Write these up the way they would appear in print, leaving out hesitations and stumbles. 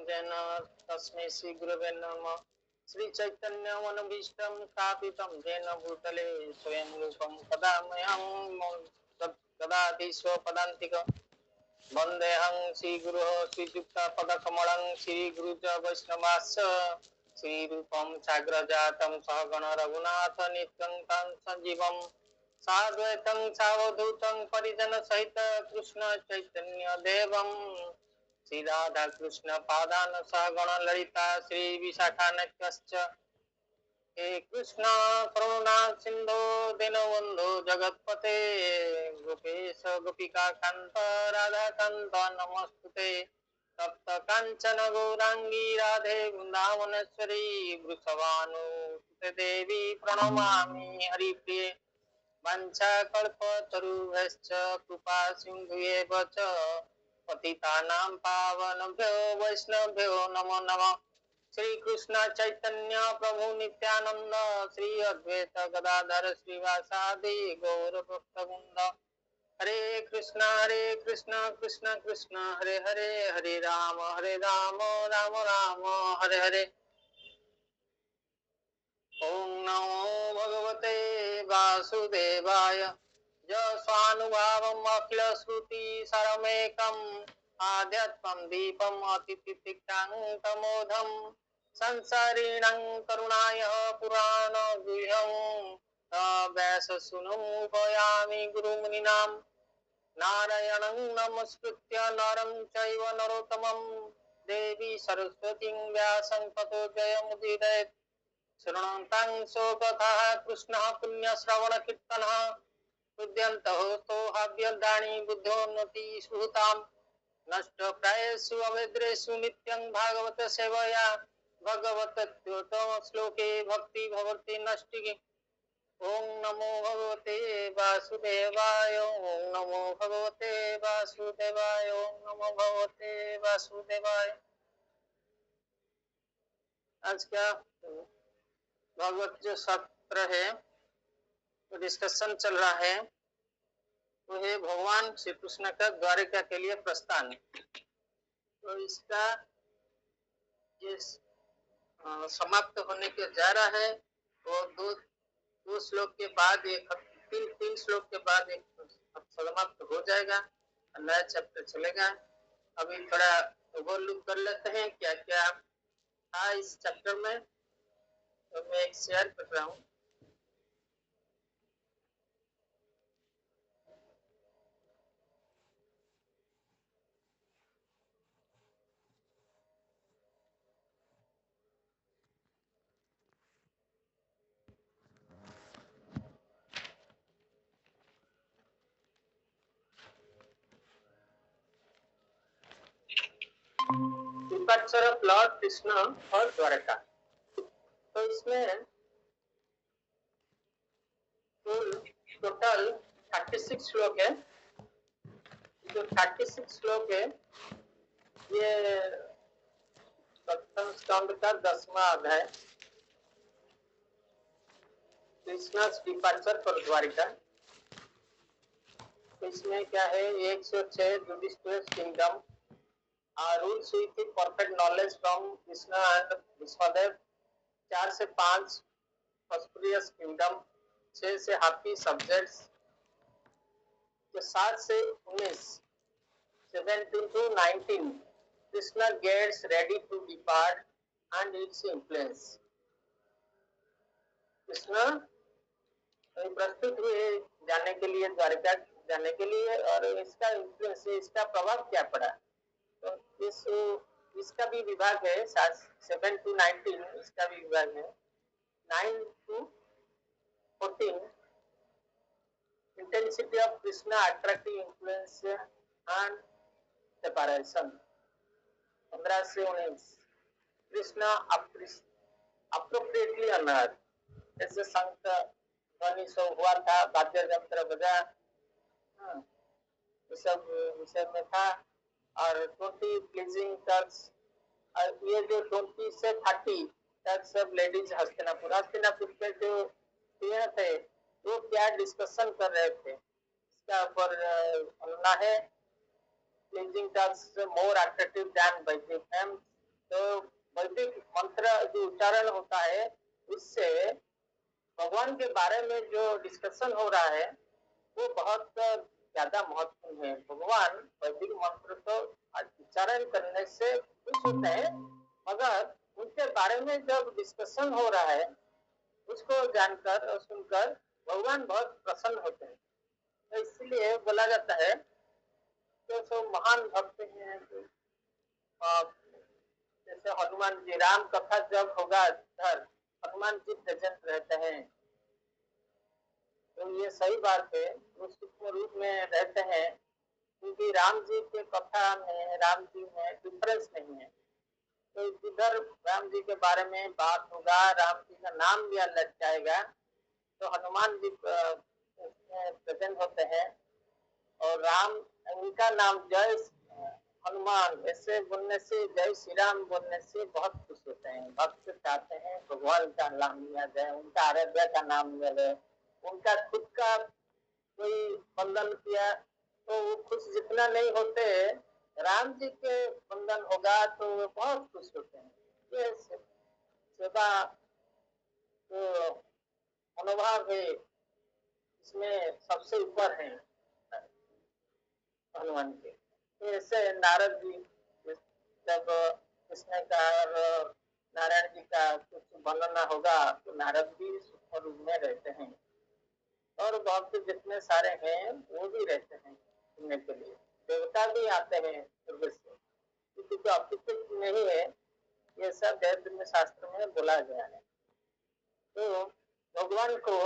येन तस्मै श्री गुरवे नमः। श्री चैतन्यमनभीष्टं स्थापितं येन भूतले स्वयं रूपं कदा मह्यं ददाति स्वपदान्तिकं। वन्देऽहं श्रीगुरोः श्रीयुक्तपदकमलं श्रीगुरुच वैष्णवाश्च श्रीरूपं साग्रजातं सहगण रघुनाथ नित्यं तं सजीवं साद्वैतं सावधूतं परिजन सहित कृष्ण चैतन्य देवं श्री राधा कृष्ण पादान सहगण ललिता श्री विशाखान्वितश्च हे कृष्ण करुणा सिंधु दीनबन्धु जगत्पते गोपेश गोपिका कांत राधा कांत नमस्तुते तप्त कांचन गौरांगी राधे वृंदावनेश्वरी वृषभानुसुते देवी प्रणमामि हरिप्रिये वंशाकल्पतरुभ्यश्च कृपा सिन्धुभ्येव च पतितानां पावनेभ्यो वैष्णवेभ्यो नमो नमः। श्री कृष्ण चैतन्य प्रभु नित्यानंद श्री अद्वैत गदाधर श्रीवासादि गौर भक्तवृंद हरे कृष्ण कृष्ण कृष्ण हरे हरे हरे राम राम राम हरे हरे। ओम नमो भगवते वासुदेवाय स्वानुभावम् अखिल श्रुति सरमेकम् आध्यात्मं दीपम् अतिथितिक्रान्तमोधम् संसारिणं करुणाय पुराण गुह्यम् व्याससूनुमुपयामि गुरुमुनीनां नारायणं नमस्कृत्य नरं चैव नरोत्तमं देवी सरस्वतीं व्यासं ततो जयमुदीरयेत्। शृण्वन्तं सो कृष्णः पुण्यश्रवणकीर्तनः हृद्यन्तः सोऽहाभ्यर्धानि बुद्धोन्नति सुहृताम् नष्टप्रायेषु अभद्रेषु नित्यं भागवत सेवया भगवतोत्तम श्लोके भक्ति भवति नष्टिके। ओम नमो भगवते वासुदेवाय ओम नमो भगवते वासुदेवाय ओम नमो भगवते वासुदेवाय। आज का भगवत जो सत्र है तो डिस्कशन चल रहा है वो है भगवान श्री कृष्ण का द्वारिका के लिए प्रस्थान। तो इसका जिस समाप्त होने के जा रहा है वो दो श्लोक के बाद एक तीन श्लोक के बाद एक समाप्त हो जाएगा, नया चैप्टर चलेगा। अभी थोड़ा ओवरलुक कर लेते हैं क्या क्या था इस चैप्टर में। तो मैं एक शेयर कर रहा हूँ। डिपार्चर ऑफ लॉर्ड कृष्ण और द्वारका। तो इसमें टोटल 36 श्लोक है। जो 36 श्लोक है ये सप्तम स्कंद का 10वां अध्याय कृष्णा's डिपार्चर फॉर द्वारिका। इसमें क्या है 106 judicious kingdom rules with perfect knowledge from Krishna and Vishwadev। 4 से 5 prosperous kingdom, 6 से happy subjects, 7 से 19 17 to 19 Krishna gets ready to depart and its influence। Krishna प्रस्तुत हुए जाने के लिए द्वारिका जाने के लिए और इसका इन्फ्लुएंस इसका प्रभाव क्या पड़ा। तो इसका भी विभाग है 7 to 19 इसका भी विभाग है। 9 to 14 intensity of Krishna attractive influence and separation. 15 से 19 कृष्णा अप्रोप्रिएटली अनर्थ। जैसे संत ध्वनि सो हुआ था, वाद्य यंत्र बजा, सब विषय में था। और 20 प्लीजिंग टच, और ये जो 20 से 30 तक सब लेडीज हस्तिनापुर के जो पेड़ थे वो क्या डिस्कशन कर रहे थे इसका ऊपर अनुना है। Pleasing touch more attractive than Vedic hymns तो वैदिक मंत्र जो उच्चारण होता है उससे भगवान के बारे में जो डिस्कशन हो रहा है वो बहुत ज्यादा महत्वपूर्ण है। भगवान वैदिक मंत्र तो उच्चारण करने से खुश होते हैं, मगर उनके बारे में जब डिस्कशन हो रहा है उसको जानकर और सुनकर भगवान बहुत प्रसन्न होते हैं। तो इसलिए बोला जाता है कि सब महान भक्त हैं, जैसे हनुमान जी, राम कथा जब होगा इधर हनुमान जी प्रेजेंट रहते हैं, तो ये सही बात है, वो सूक्ष्म रूप में रहते हैं, क्योंकि राम जी के कथा में राम जी में डिफरेंस नहीं है। तो जिधर राम जी के बारे में बात होगा, राम जी का नाम लिया लग जाएगा, तो हनुमान जी प्रेजेंट होते हैं और राम, उनका नाम जय हनुमान ऐसे बोलने से, जय श्री राम बोलने से बहुत खुश होते हैं। भक्त चाहते हैं भगवान का नाम लिया जाए, उनका आराध्य का नाम लिया जाए। उनका खुद का कोई बंधन किया तो वो खुश जितना नहीं होते, राम जी के बंधन होगा तो वो बहुत खुश होते हैं। ये सेवा जो मनोभाव है इसमें सबसे ऊपर है हनुमान के। तो ऐसे नारद जी जब कृष्ण का और नारायण जी का कुछ वर्णना होगा तो नारद भी सूक्ष्म रूप में रहते हैं और भक्त जितने सारे हैं वो भी रहते हैं सुनने के लिए। देवता भी आते हैं स्वर्ग से, किसी को अपितुत नहीं है, ये सब वेद में शास्त्र में बोला गया है। तो भगवान को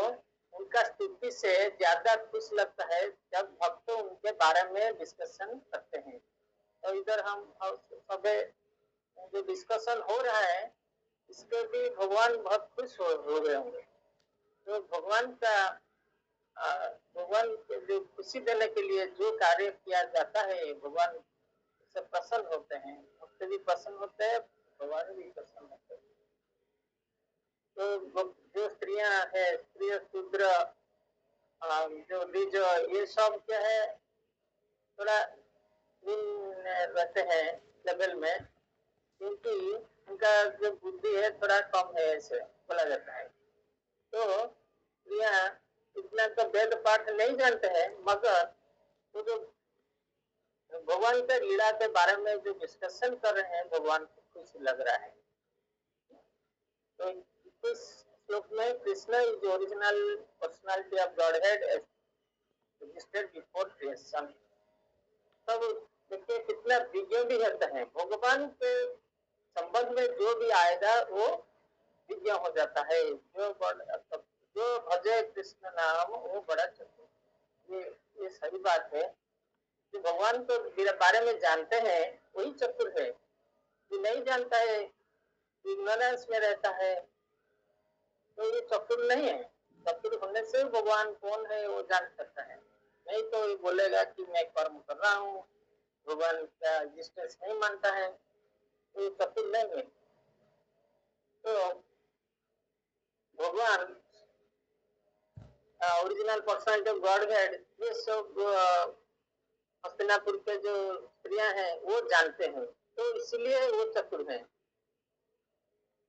उनका स्तुति से ज्यादा खुश लगता है जब भक्त उनके बारे में डिस्कशन करते हैं। तो इधर हम सब जो डिस्कशन हो रहा है इसके भी भगवान बहुत खुश हो गए होंगे। तो भगवान का भगवान जो खुशी देने के लिए जो कार्य किया जाता है भगवान से प्रसन्न होते हैं, भक्त भी प्रसन्न होते हैं, भगवान भी प्रसन्न होते हैं। तो जो स्त्रियां है, स्त्री शूद्र जो द्विज, ये सब क्या है थोड़ा रहते हैं लेवल में, क्योंकि उनका जो बुद्धि है थोड़ा कम है ऐसे बोला जाता है। तो स्त्रियां इतना तो वेद पाठ नहीं जानते हैं, मगर वो जो भगवान के लीला के बारे में जो डिस्कशन कर रहे हैं भगवान को खुश लग रहा है। तो इस श्लोक में Krishna is original personality of godhead registered before creation. तब देखिए कितना विज्ञ भी रहता है, भगवान के संबंध में जो भी आएगा वो विज्ञ हो जाता है। जो भजे कृष्ण नाम वो बड़ा चतुर। ये सही बात है, जो भगवान को बारे में जानते हैं वही चतुर है। जो नहीं जानता है, इग्नोरेंस में रहता है, तो ये चतुर नहीं है। चतुर होने से भगवान कौन है वो जान सकता है, नहीं तो ये बोलेगा कि मैं कर्म कर रहा हूँ, भगवान का एग्जिस्टेंस नहीं मानता है, तो ये चतुर नहीं है। तो भगवान ओरिजिनल पर्सनालिटी ऑफ गॉडहेड ये सब हस्तिनापुर के जो स्त्रियां हैं वो जानते हैं, तो इसलिए वो चतुर हैं।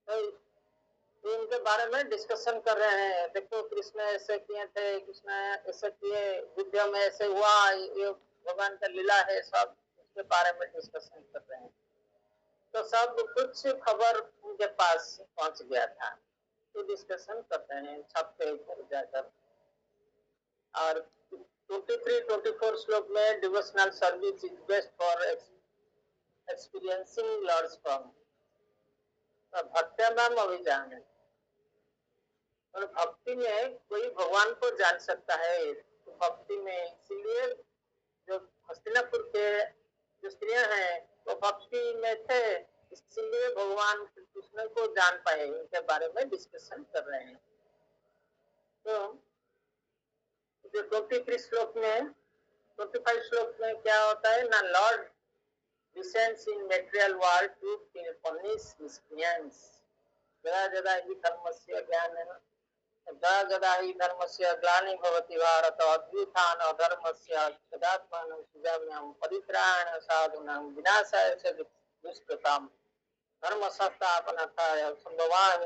तो इनके बारे में डिस्कशन कर रहे हैं, देखो कृष्ण ऐसे किए थे, कृष्ण ऐसे किए, युद्ध में ऐसे हुआ, ये भगवान का लीला है, सब उसके बारे में डिस्कशन कर रहे हैं। तो सब कुछ खबर उनके पास पहुंच गया था, तो डिस्कशन करते हैं छत पे ऊपर जाकर। और 23-24 श्लोक में devotional service is best for experiencing Lord's form. भक्त्यानाम अभिजान है, और भक्ति में कोई भगवान को जान सकता है। तो भक्ति में इसीलिए जो हस्तिनापुर के जो स्त्रियां हैं वो भक्ति में थे, इसलिए भगवान कृष्ण को जान पाए, उनके बारे में डिस्कशन कर रहे हैं। तो जो 23 श्लोक में 25 श्लोक में क्या होता है ना, Lord descends in material world to punish miscreants. जदा जदा हि धर्मस्य ज्ञानेन जदा जदा हि धर्मस्य ग्लानि भवति भारत अभ्युत्थान अधर्मस्य तदात्मानं सुजाम्यहं परित्राणाय साधूनां विनाशाय च दुष्कृताम्। धर्मशास्त्र अपना था, संभवान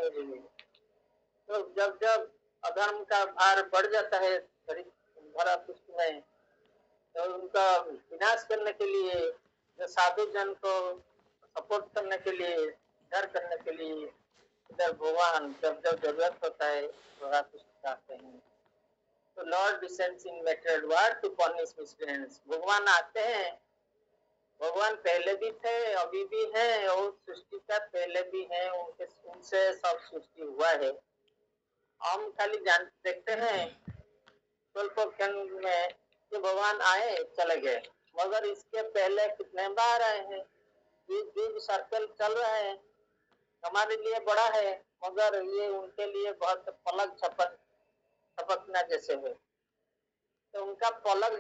तो जब जब अधर्म का भार बढ़ जाता है धरा पृष्ठ में, तो उनका विनाश करने के लिए, जो साधु जन को सपोर्ट करने के लिए, डर करने के लिए, इधर भगवान जब जब जरूरत होता है धरा पृष्ठ आते हैं। तो Lord descends in material world to punish miscreants. भगवान आते हैं, भगवान पहले भी थे, अभी भी हैं, और सृष्टि का पहले भी हैं, उनसे सब सृष्टि हुआ है। हम खाली देखते हैं कल्पखंड में कि भगवान आए चले गए, मगर इसके पहले कितने बार आए हैं। युग सर्कल चल रहा है, हमारे लिए बड़ा है, मगर ये उनके लिए बहुत पलक झपकना जैसे है। तो उनका पलक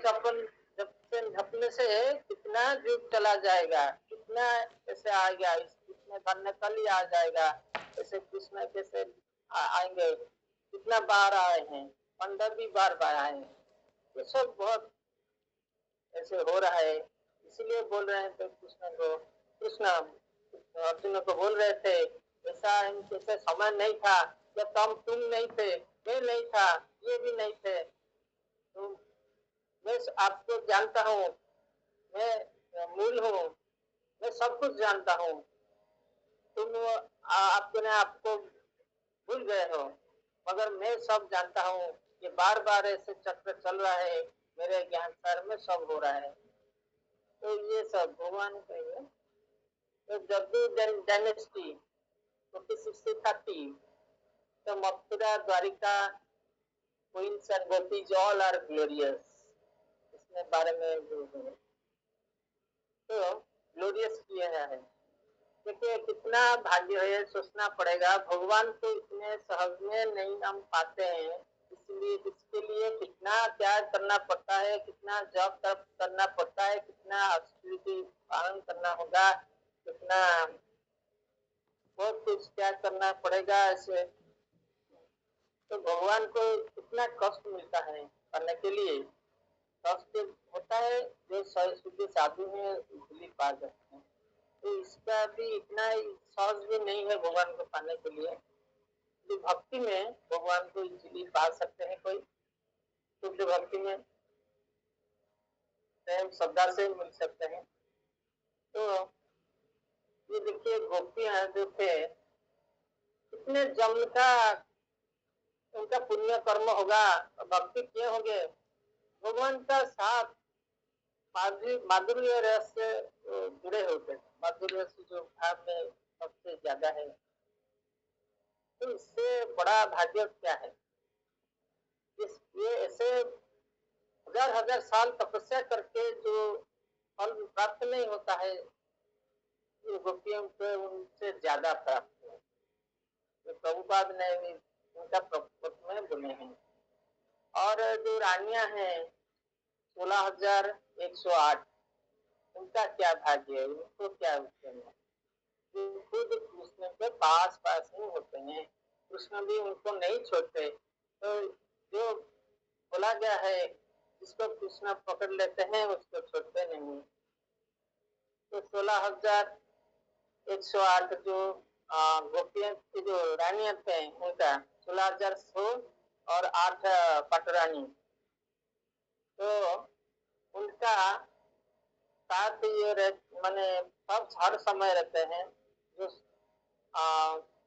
झपने से कितना युग चला जाएगा, कितना ऐसे आएगा, इसमें धन्य कल ही आ जाएगा, ऐसे कृष्ण कैसे आएंगे, कितना बार आए हैं, 15 बार आए हैं। ये सब बहुत ऐसे हो रहा है, इसीलिए बोल रहे हैं। तो कृष्ण अर्जुन को बोल रहे थे, ऐसा जैसे समय नहीं था जब तुम नहीं थे, मैं नहीं था, ये भी नहीं थे, तो मैं आपको जानता हूँ, मैं मूल हूँ, मैं सब कुछ जानता हूँ, तुम आपको भूल गए हो, मगर मैं सब जानता हूँ। ये बार बार ऐसे चक्र चल रहा है, मेरे ज्ञान सार में सब हो रहा है। तो ये सब भगवान का ही है। तो जद्दू डायनेस्टी 2630, तो Mathura Dwarka queens and gopis all are glorious, इसमें बारे में तो ग्लोरियस किया है। देखिए कितना भाग्य है, सोचना पड़ेगा। भगवान को इतने सहज में नहीं हम पाते हैं, इसलिए इसके लिए कितना त्याग करना पड़ता है, कितना जप तप करना पड़ता है, कितना अस्थिति पालन करना होगा, कितना बहुत कुछ त्याग करना पड़ेगा ऐसे। तो भगवान को कितना कष्ट मिलता है करने के लिए, कष्ट होता है। जो शुद्ध साधु है इसलिए पा सकते हैं, तो इसका भी इतना सहज भी नहीं है भगवान को पाने के लिए। जो भक्ति में भगवान को इजीली पा सकते हैं, कोई शुद्ध भक्ति में प्रेम श्रद्धा से मिल सकते हैं। तो ये देखिए गोपियां जो थे, कितने जन्म का उनका पुण्य कर्म होगा, भक्ति किए होंगे, भगवान का साथ माधुर्य रस से जुड़े होते, माधुर्य रस जो भाव में सबसे ज्यादा है। तो इससे बड़ा भाग्य क्या है। ये ऐसे हजार हजार साल तपस्या करके जो फल प्राप्त नहीं होता है, ये गोपियों को उनसे ज्यादा प्राप्त है। तो प्रभुपाद ने उनका प्रपत्र में बोले हैं। और जो रानियां हैं 16,108, उनका क्या भाग्य है, उनको क्या होते हैं, जो खुद कृष्ण के पास ही होते हैं, कृष्ण भी उनको नहीं छोड़ते। तो जो बोला गया है, जिसको कृष्ण पकड़ लेते हैं उसको छोड़ते नहीं। तो 16,108 जो गोपियों की जो रानियां थे, उनका 16,100 और 8 पटरानी, तो उनका साथ ये माने सब हर समय रहते हैं। जो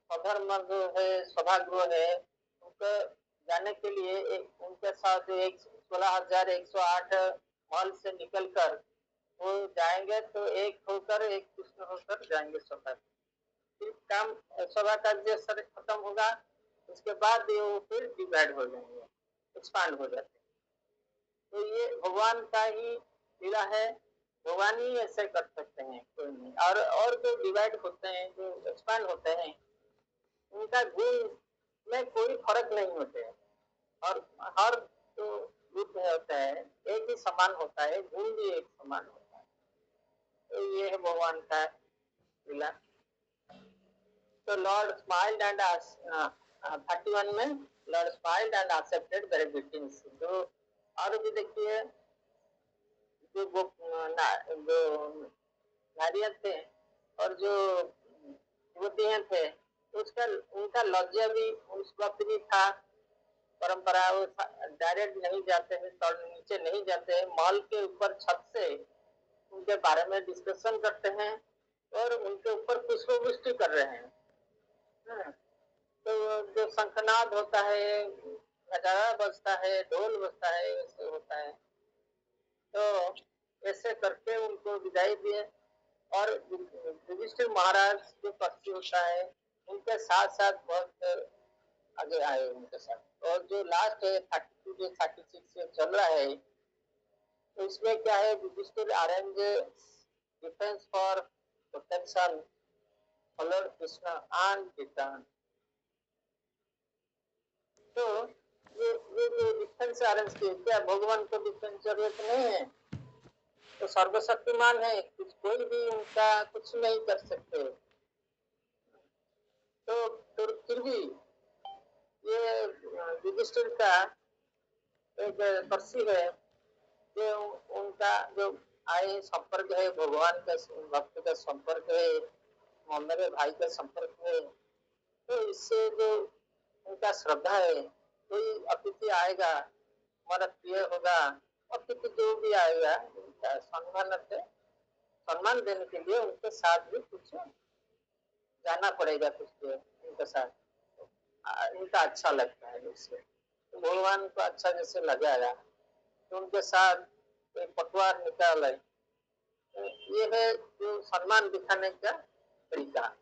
सधर्म जो है सभागृह है, उनके जाने के लिए उनके साथ 16,108 हॉल से निकलकर वो जाएंगे, तो एक होकर एक कृष्ण होकर जाएंगे सभा। फिर काम सभा कार्य खत्म होगा, उसके बाद वो फिर डिवाइड हो जाएंगे, एक्सपांड हो जाते हैं। तो ये भगवान का ही लीला है, भगवान ही ऐसे कर सकते हैं, कोई नहीं। और जो डिवाइड होते हैं, जो एक्सपांड होते हैं, उनका गुण में कोई फर्क नहीं होते हैं, और हर जो रूप होता है एक ही समान होता है, गुण भी एक समान होता है। तो ये है भगवान का लीला। तो लॉर्ड स्माइल्ड एंड 31 में Lord smiled and accepted their greetings. जो और भी देखिए जो नारियल थे और जो दिए थे, उसका उनका लज्जा भी उस वक्त भी था। परंपरा वो डायरेक्ट नहीं जाते हैं, नीचे नहीं जाते हैं, महल के ऊपर छत से उनके बारे में डिस्कशन करते हैं और उनके ऊपर पुष्पवृष्टि कर रहे हैं। तो जो शंखनाद होता है, नगाड़ा बजता है, ढोल बजता है, ऐसे होता है। तो ऐसे करके उनको विदाई दिए और युधिष्ठिर महाराज जो पक्षी होता है उनके साथ साथ बहुत आगे आए उनके साथ। और जो लास्ट है 32 से 36 से चल रहा है, तो इसमें क्या है, Yudhishthir arrange defence for protection Lord Krishna and return. तो ये जो डिफेंस अरेंज किए, क्या भगवान को डिफेंस जरूरत नहीं है? तो सर्वशक्तिमान है, कुछ कोई भी उनका कुछ नहीं कर सकते। तो फिर भी ये युधिष्ठिर का एक कर्सी है, जो उनका जो आए संपर्क है, भगवान का भक्त का संपर्क है, मेरे भाई का संपर्क है। तो इससे जो उनका श्रद्धा है, कोई अतिथि आएगा हमारा प्रिय होगा, अतिथि जो भी आएगा उनका सम्मान देने के लिए उनके साथ भी कुछ जाना पड़ेगा, कुछ उनके साथ इनका अच्छा लगता है। जैसे तो भगवान को अच्छा जैसे लगाया तो उनके साथ एक पटवार निकाले, तो ये है जो सम्मान दिखाने का तरीका,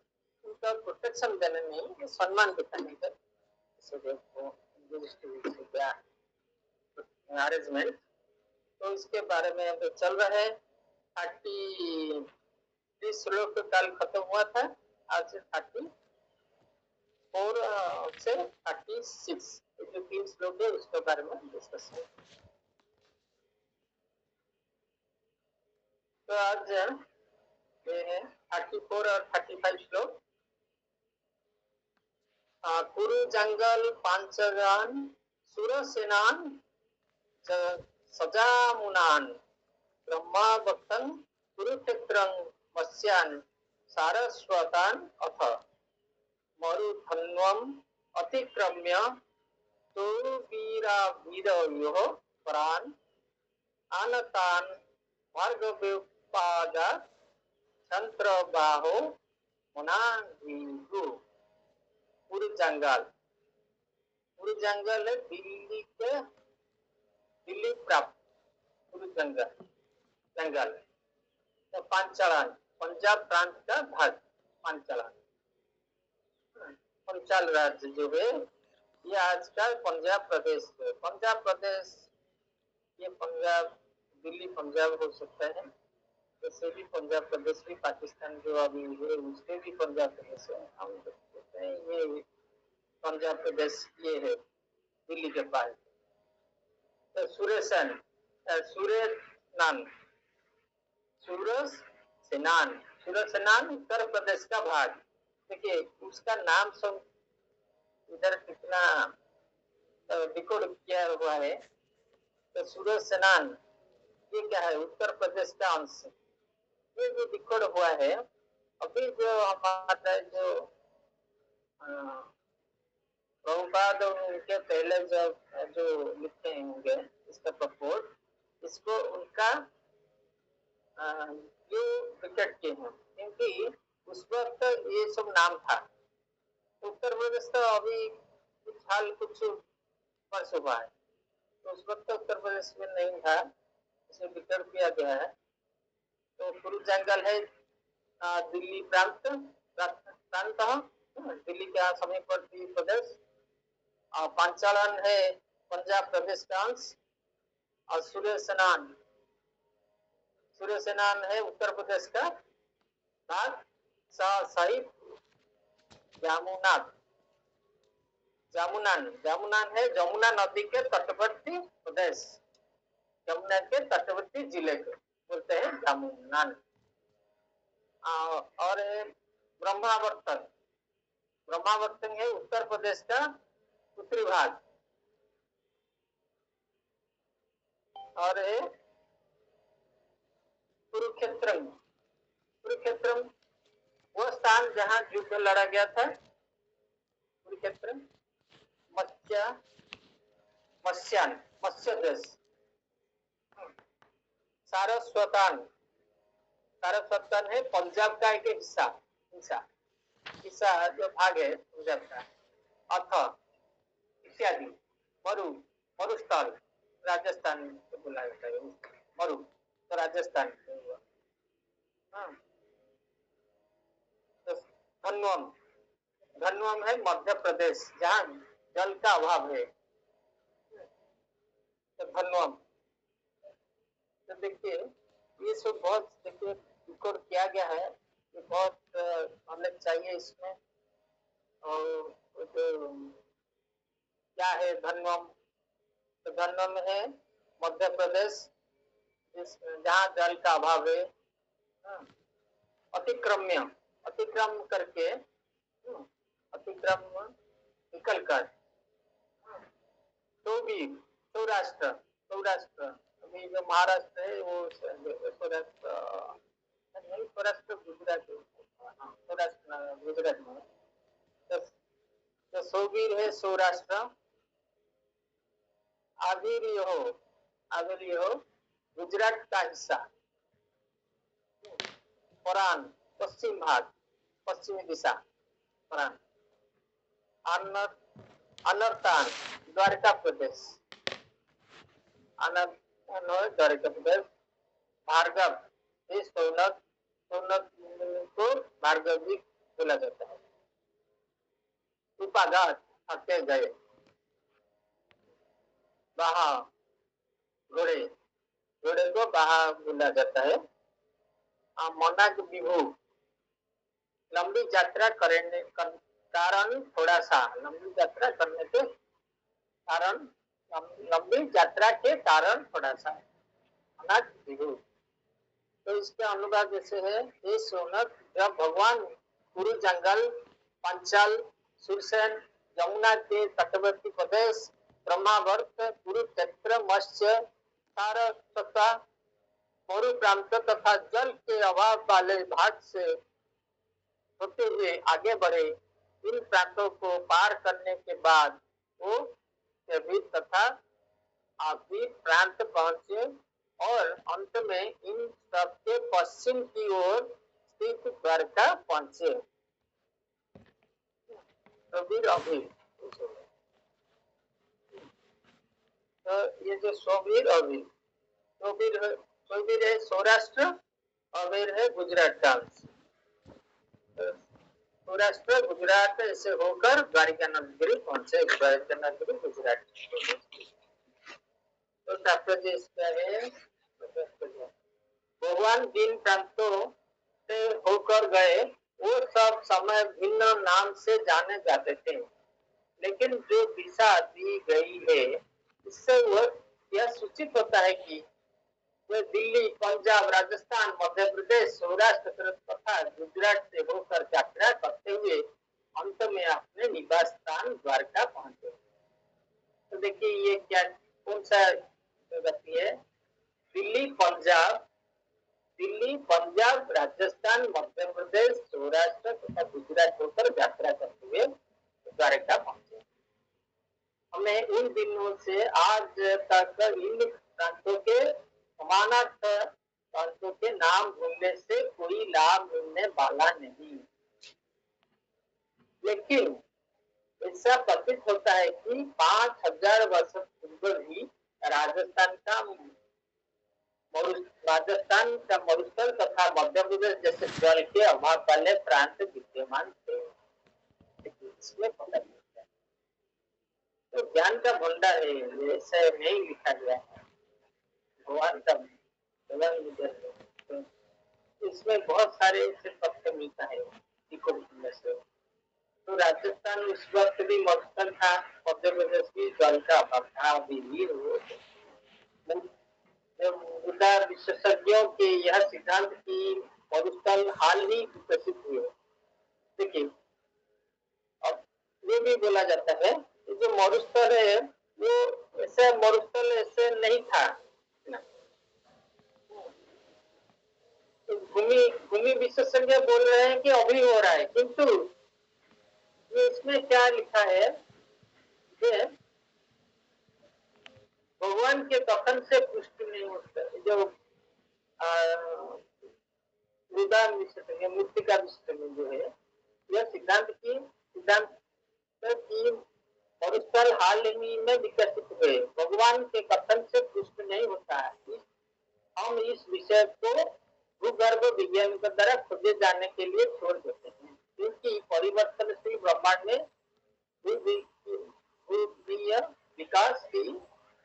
उनका प्रोटेक्शन देने नहीं, सम्मान दिखाने का अरेंजमेंट। तो इसके बारे में हम चल रहे हैं। 30 श्लोक काल खत्म हुआ था, आज से 34 से 36 जो 3 श्लोक है उसके बारे में डिस्कस करें। तो आज ये है 34 और 35 श्लोक। कुरु जंगल पांचगान सुरसेनान सजामुनान ब्रह्मावक्तन कुरुक्षेत्रं मत्स्यान सारस्वतान अथ मरुधन्वम अतिक्रम्य तो वीरावीरयोः परान आनतान मार्गव्युपादा छंत्रबाहो मुनान्विदु। पूरी जंगल है दिल्ली प्राप्त पूरी जंगल। तो पांचालन पंजाब प्रांत का भाग, पांचालन पंचाल राज्य जो है ये आज का पंजाब प्रदेश है। पंजाब प्रदेश ये पंजाब दिल्ली पंजाब हो सकता है, जैसे भी पंजाब प्रदेश भी पाकिस्तान जो अभी है उसके भी पंजाब प्रदेश है। हम देखते हैं ये पंजाब प्रदेश ये है दिल्ली के पास। तो सुरेशन सूरसेनान उत्तर प्रदेश का भाग। देखिए उसका नाम सब इधर कितना डिकोड किया हुआ है। तो सूरसेनान ये क्या है, उत्तर प्रदेश का अंश, ये जो डिकोड हुआ है। अभी जो हमारा जो प्रभुपाद उनके पहले जो लिखते होंगे इसका प्रपोज, इसको उनका जो विकेट के हैं, क्योंकि उस वक्त ये सब नाम था। उत्तर प्रदेश तो अभी कुछ हाल कुछ वर्ष हुआ है, तो उस वक्त उत्तर प्रदेश में नहीं था, इसे विकेट किया गया है। तो कुरु जंगल है दिल्ली प्रांत दिल्ली के समीपवर्ती प्रदेश। पांचालन है पंजाब प्रदेश का अंश। और सूर्यसेनान है उत्तर प्रदेश का भाग। सहित जामुनान है जमुना नदी के तटवर्ती प्रदेश, जमुना के तटवर्ती जिले को बोलते हैं जामुनान। और ब्रह्मावर्तन है उत्तर प्रदेश का उत्तरी भाग। और कुरुक्षेत्रम वो स्थान जहाँ युद्ध लड़ा गया था कुरुक्षेत्र, मत्स्य मत्स्यान मत्स्य देश, सारस्वतान, सारस्वतान है पंजाब का एक हिस्सा, हिस्सा हिस्सा जो भाग है पंजाब का, अथ इत्यादि, मरु मरुस्थल, राजस्थान को बोला जाता है मरु, तो राजस्थान हुआ। हाँ, तो धनवम, धनवम है मध्य प्रदेश जहाँ जल का अभाव है, तो धनवम। तो देखिए ये सब बहुत देखिए रिकॉर्ड किया गया है, ये बहुत नॉलेज चाहिए इसमें। और जो क्या है धनवम, तो धनवम है मध्य प्रदेश जहाँ जल का अभाव है। अतिक्रम्य, अतिक्रम करके, अतिक्रम निकल कर, तो भी सौराष्ट्र, सौराष्ट्र अभी जो महाराष्ट्र है वो सौराष्ट्र नहीं, सौराष्ट्र गुजरात, सौराष्ट्र गुजरात में, तो सोबीर है सौराष्ट्र, आविरियो, आविरियो गुजरात का हिस्सा, परान पश्चिम भाग, पश्चिमी दिशा परान, अनर्तान द्वारका प्रदेश, द्वारका प्रदेश, भार्गव ये सोनक, सोनक को भार्गव भी बोला जाता है, उपाघात थके गए, बाहा घोड़े, घोड़े को बाहा बोला जाता है, मनाक विभू लंबी यात्रा करने कारण थोड़ा सा, लंबी यात्रा करने के कारण, लंबी यात्रा के कारण थोड़ा सा, अनाथ विभू। तो इसके अनुवाद जैसे है, ये सोनक जब भगवान कुरु जंगल, पंचाल, सुरसेन, यमुना के तटवर्ती प्रदेश, ब्रह्मावर्त, कुरुक्षेत्र, मत्स्य, सारस्वता, मरु प्रांत तथा जल के अभाव वाले भाग से होते हुए आगे बढ़े, इन प्रांतों को पार करने के बाद वो सभी तथा आखिरी प्रांत पहुंचे और अंत में इन सबके पश्चिम की ओर स्थित द्वारका पहुंचे। सोबीर अभी, तो ये जो सोबीर अभी, सोबीर है सौराष्ट्र, अबीर है गुजरात का अंश, सौराष्ट्र गुजरात से होकर द्वारिका नगरी पहुंचे, द्वारिका नगरी गुजरात। तो तात्पर्य इसका है, भगवान जिन प्रांतों से होकर गए वो सब समय भिन्न नाम से जाने जाते थे, लेकिन जो दिशा दी गई है इससे वह यह सूचित होता है कि वे दिल्ली, पंजाब, राजस्थान, मध्य प्रदेश, सौराष्ट्र तथा गुजरात से होकर यात्रा करते हुए अंत में अपने निवास स्थान द्वारका पहुंचे। तो देखिए ये क्या, कौन सा गति है, दिल्ली, पंजाब, राजस्थान, मध्य प्रदेश, सौराष्ट्र तथा गुजरात होकर यात्रा करते हुए द्वारका पहुंचे। हमें उन दिनों से आज तक इन प्रांतों के समानार्थ प्रांतों के नाम ढूंढने से कोई लाभ मिलने वाला नहीं, लेकिन ऐसा प्रतीत होता है कि 5000 वर्ष पूर्व भी राजस्थान का मरुस्थल तथा मध्य प्रदेश जैसे जल के अभाव वाले प्रांत विद्यमान थे, इसमें पता चलता है। तो ज्ञान का भंडार है, ऐसे नहीं लिखा गया है, भगवान का तो इसमें बहुत सारे ऐसे तथ्य मिलता है से। तो राजस्थान उस वक्त भी मरुस्थल था, मध्य प्रदेश भी जल का अभाव था, अभी मुदा विशेषज्ञों के यह सिद्धांत की मरुस्थल हाल ही विकसित हुए। देखिए अब ये भी बोला जाता है कि जो मरुस्थल है वो ऐसे मरुस्थल ऐसे नहीं था, तो भूमि भूमि विशेषज्ञ बोल रहे हैं कि अभी हो रहा है, किंतु ये इसमें क्या लिखा है कि भगवान के कथन से पुष्टि नहीं होता। जो मृदा विशेषज्ञ, मृतिका विशेषज्ञ जो है, यह सिद्धांत की मरुस्थल हाल ही में विकसित हुए, भगवान के कथन से पुष्ट नहीं होता है। हम इस विषय को भूगर्भ विज्ञानियों द्वारा खोजे जाने के लिए छोड़ देते हैं, क्योंकि परिवर्तनशील ब्रह्मांड में भूगर्भीय विकास की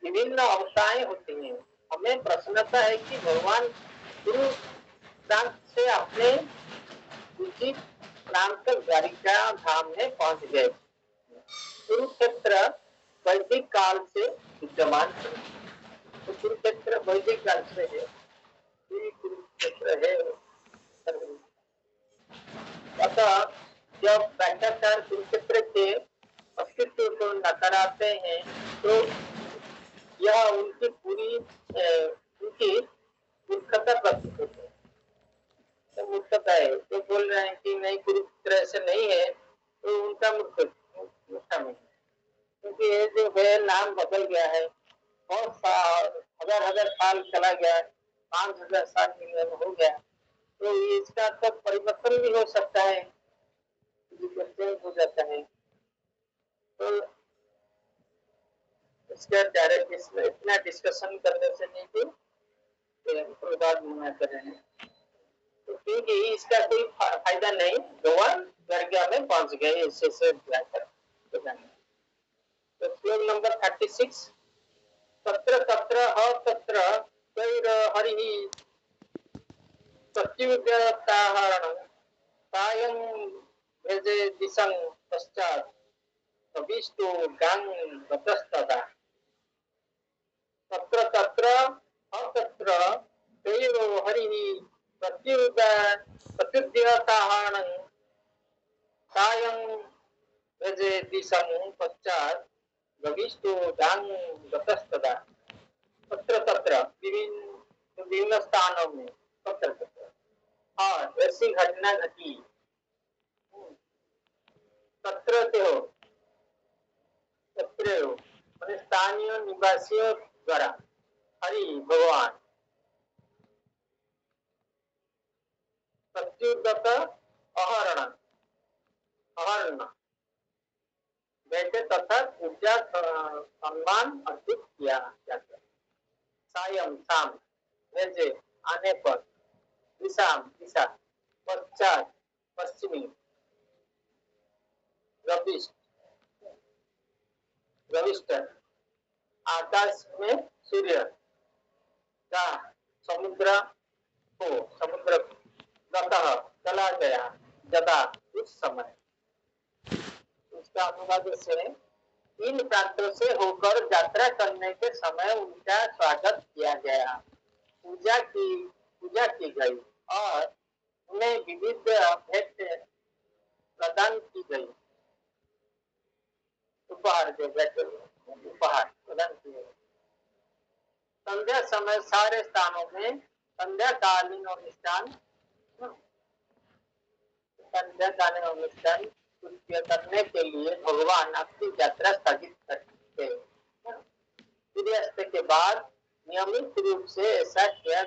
विभिन्न अवस्थाएं होती हैं। हमें प्रसन्नता है कि भगवान गुरु से अपने उचित प्रांत द्वारिका धाम में पहुंच गए। कुरुक्षेत्र वैदिक काल से विद्यमान है, तो कुरुक्षेत्र वैदिक काल से है, कुरुक्षेत्र है। अतः जब व्याख्याकार कुरुक्षेत्र के अस्तित्व को नकाराते हैं तो यह उनकी उनकी मूर्खता प्रतीत होती है। तो मूर्खता है, तो बोल रहे हैं कि नहीं, कुरुक्षेत्र ऐसे नहीं है, तो उनका मूर्खता नहीं, क्योंकि ये जो है नाम बदल गया है, बहुत हजार साल चला गया है, 5000 साल हो गया, तो इसका तो परिवर्तन भी हो सकता है, हो जाता है। तो इसके डायरेक्ट इसमें इतना डिस्कशन करने से नहीं कि प्रभाव मना कर रहे हैं, तो क्योंकि इसका कोई फायदा नहीं, भगवान दरगाह में पहुंच गए इससे जाकर। तो श्लोक नंबर 36, तत्र तत्र तत्र हरि प्रत्युद्यताहरणं सायं भेजे दिशं पश्चात् कविष्टो गां गतस्तदा। तत्र तत्र हरिः प्रत्युद्यताहरणं सायं भेजे दिशं पश्चात् कविष्टो गां गतस्तदा। तत्र विभिन्न स्थानों में तत्र और ऐसी घटना घटी। तत्र स्थानीय निवासियों द्वारा हरि भगवान प्रत्युद्यत अहरण वैसे तथा पूजा सम्मान अर्पित किया जाता है। सायं शाम भेजे आने पर, दिशा पश्चात पश्चिमी, रविष्ट आकाश में सूर्य का समुद्र गतः चला गया, जदा उस समय। उसका अनुवाद से 3 प्रांतों से होकर यात्रा करने के समय उनका स्वागत किया गया, पूजा की गई और उन्हें विविध भेंट प्रदान की गई, उपहार प्रदान किए। संध्या समय सारे स्थानों में संध्याकालीन अनुष्ठान करने के लिए भगवान अपनी यात्रा स्थगित करते हैं। सूर्यास्त के बाद नियमित रूप से ऐसा किया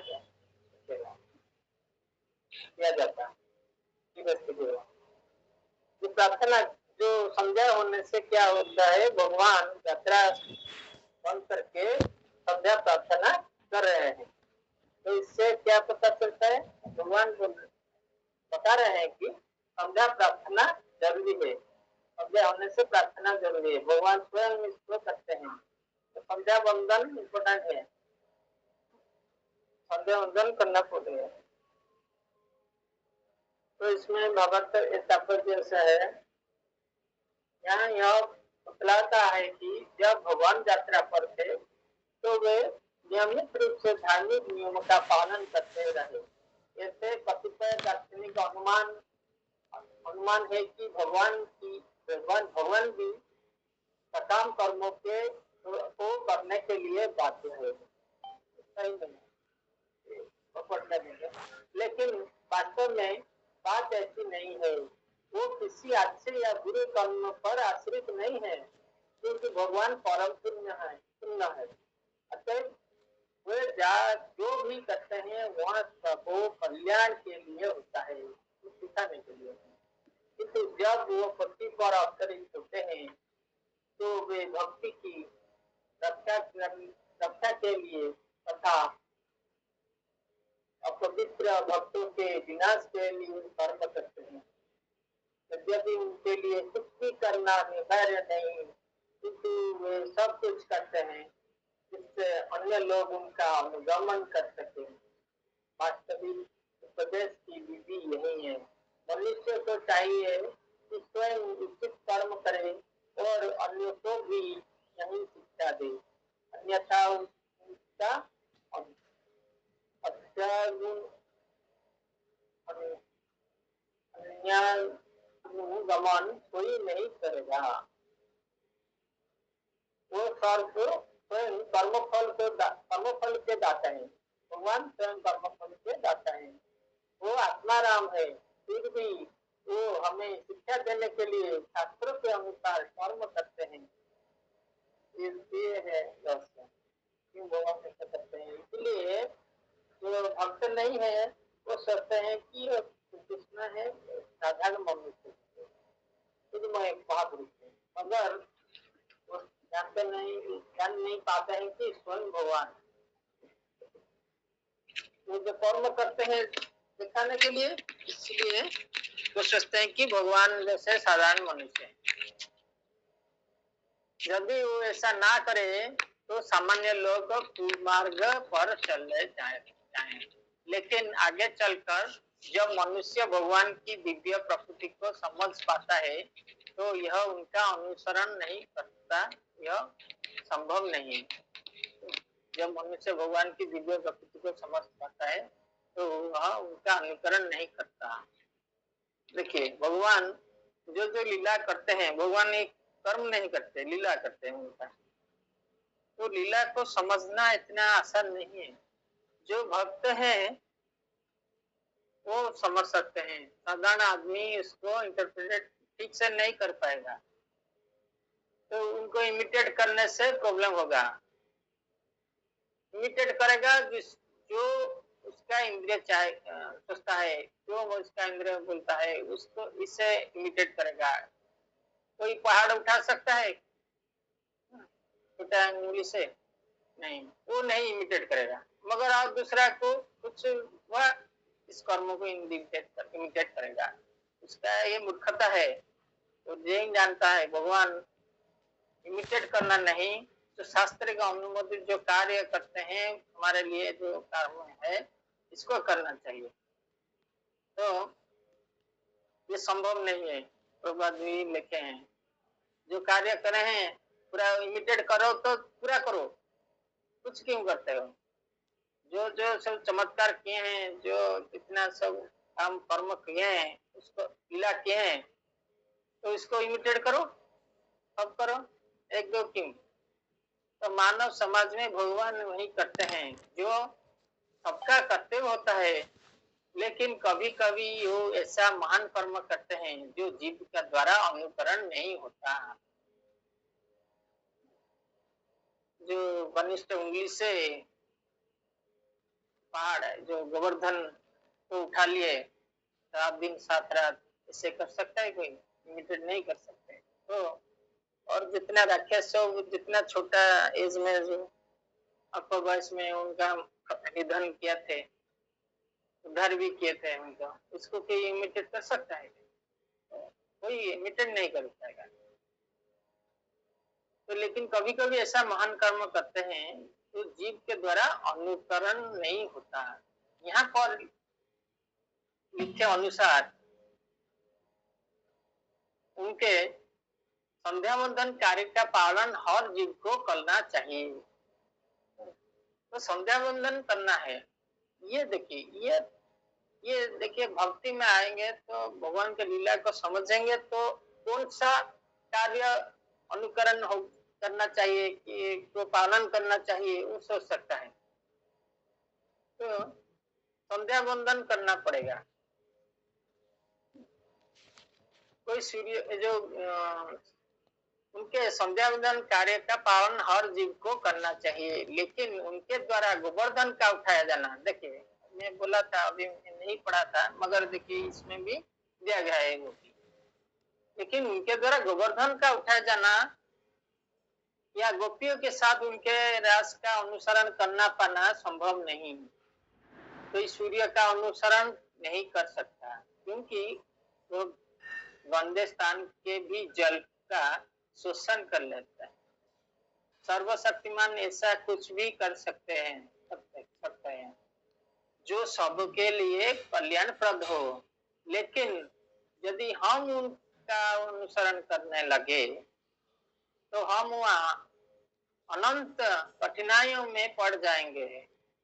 जाता है। जो प्रार्थना, जो संध्या होने से क्या होता है, भगवान यात्रा बंद करके संध्या प्रार्थना कर रहे हैं, तो इससे क्या पता चलता है, भगवान बता रहे हैं कि संध्या प्रार्थना जरूरी है, संध्या होने से प्रार्थना जरूरी है, भगवान स्वयं इसको करते हैं, तो संध्या वंदन इम्पोर्टेंट है, संध्या वंदन करना पड़ेगा। तो इसमें भगवत तात्पर्य ऐसा है, यहाँ यह बतलाता है कि जब भगवान यात्रा पर थे तो वे नियमित रूप से धार्मिक नियमों का पालन करते रहे। ऐसे कतिपय दार्शनिक अनुमान है कि भगवान भी सकाम कर्मों को करने के लिए बाध्य है। सही नहीं, वो पढ़ने देंगे। लेकिन वास्तव में बात ऐसी नहीं है, वो किसी अच्छे या बुरे कर्म पर आश्रित नहीं है, क्योंकि भगवान परम पुण्य है। अतः वे जो भी करते हैं वह सबको कल्याण के लिए होता है, सिखाने के लिए। किंतु जब वो पृथ्वी पर अवतरित होते हैं तो वे भक्ति की रक्षा के लिए तथा अपवित्र भक्तों के विनाश के लिए कर्म करते हैं। यद्यपि उनके लिए कुछ भी करना अनिवार्य नहीं, किंतु वे सब कुछ करते हैं जिससे अन्य लोग उनका अनुगमन कर सके। वास्तविक उपदेश की विधि यही है। मनुष्य को चाहिए कि स्वयं उचित कर्म करे और अन्यों को भी यही शिक्षा दे, अन्यथा उनका अनुगमन कोई नहीं करेगा। वो स्वयं कर्मफल के दाता है। भगवान स्वयं कर्मफल के दाता है। वो आत्माराम है, फिर भी वो हमें शिक्षा देने के लिए शास्त्रों के अनुसार कर्म करते हैं। ये है रहस्य, क्यों भगवान ऐसा करते हैं। इसलिए जो भक्त नहीं है वो सोचते हैं कि कृष्ण है साधारण मनुष्य, महापुरुष है, मगर वो जान नहीं पाते हैं कि स्वयं भगवान। वो जो कर्म करते हैं दिखाने के लिए, इसलिए वो सोचते हैं कि भगवान जैसे साधारण मनुष्य है। यदि वो ऐसा ना करे तो सामान्य लोग कुमार्ग पर चले जाएं। लेकिन आगे चलकर जब मनुष्य भगवान की दिव्य प्रकृति को समझ पाता है तो यह उनका अनुसरण नहीं करता, यह संभव नहीं। जब मनुष्य भगवान की दिव्य प्रकृति को समझ पाता है तो वह उनका अनुकरण नहीं करता। देखिए, भगवान जो जो लीला करते हैं, भगवान एक कर्म नहीं करते, लीला करते हैं उनका। तो लीला को समझना इतना आसान नहीं है। जो भक्त है वो समझ सकते हैं, साधारण आदमी उसको इंटरप्रेट ठीक से नहीं कर पाएगा, तो उनको इमिटेट करने से प्रॉब्लम होगा। इमिटेट करेगा जो उसका इंद्रिय सोचता है, जो उसका इंद्रिय बोलता है, उसको इससे इमिटेट करेगा। कोई पहाड़ उठा सकता है छोटा उंगली से? नहीं, वो नहीं इमिटेट करेगा। मगर आप दूसरा को कुछ वह इस कर्म को इमिटेट करेगा, उसका ये मूर्खता है। तो ये जानता है भगवान इमिटेट करना नहीं, तो शास्त्र का अनुमोदित जो कार्य करते हैं हमारे लिए, जो कर्म है इसको करना चाहिए। तो ये संभव नहीं है। प्रभुपाद जी लिखे हैं जो कार्य करे हैं पूरा इमिटेट करो तो पूरा करो, कुछ क्यों करते हो? जो जो सब चमत्कार किए हैं, जो इतना सब काम कर्म किए हैं, उसको लीला किए हैं, तो इसको इमिटेट करो, अब करो, एक दो क्यों? तो मानव समाज में भगवान वही करते हैं जो सबका कर्तव्य होता है, लेकिन कभी कभी वो ऐसा महान कर्म करते हैं जो जीव का द्वारा अनुकरण नहीं होता। जो वनिष्ठ उंगली से पहाड़ है, जो गोवर्धन को उठा लिए 7 दिन 7 रात, इसे कर सकता है कोई? इमिटेट नहीं कर सकते। तो और जितना राक्षस जितना छोटा एज में, जो अल्प वयस में उनका निधन किया थे, उद्धार भी किए थे उनका, उसको कोई इमिटेट कर सकता है? कोई इमिटेट नहीं कर पाएगा। तो लेकिन कभी कभी ऐसा महान कर्म करते हैं तो जीव के द्वारा अनुकरण नहीं होता। यहाँ पर लिखे अनुसार उनके संध्या वंदन कार्य का पालन हर जीव को करना चाहिए। तो संध्या वंदन करना है, ये देखिए, ये देखिए, भक्ति में आएंगे तो भगवान के लीला को समझेंगे तो कौन सा कार्य अनुकरण हो करना चाहिए कि तो पालन करना चाहिए, वो सोच सकता है। तो संध्या वंदन करना पड़ेगा। कोई सूर्य जो उनके संध्या वंदन कार्य का पालन हर जीव को करना चाहिए, लेकिन उनके द्वारा गोवर्धन का उठाया जाना, देखिए मैं बोला था अभी नहीं पढ़ा था, मगर देखिए इसमें भी दिया गया है वो भी। लेकिन उनके द्वारा गोवर्धन का उठाया जाना या गोपियों के साथ उनके रास का अनुसरण करना पाना संभव नहीं। कोई सूर्य का अनुसरण नहीं कर सकता, क्योंकि वो गंदे स्थान के भी जल का शोषण कर लेता है। सर्वशक्तिमान ऐसा कुछ भी कर सकते हैं जो सबके लिए कल्याणप्रद हो, लेकिन यदि हम उनका अनुसरण करने लगे तो हम वहाँ अनंत कठिनाइयों में पड़ जाएंगे,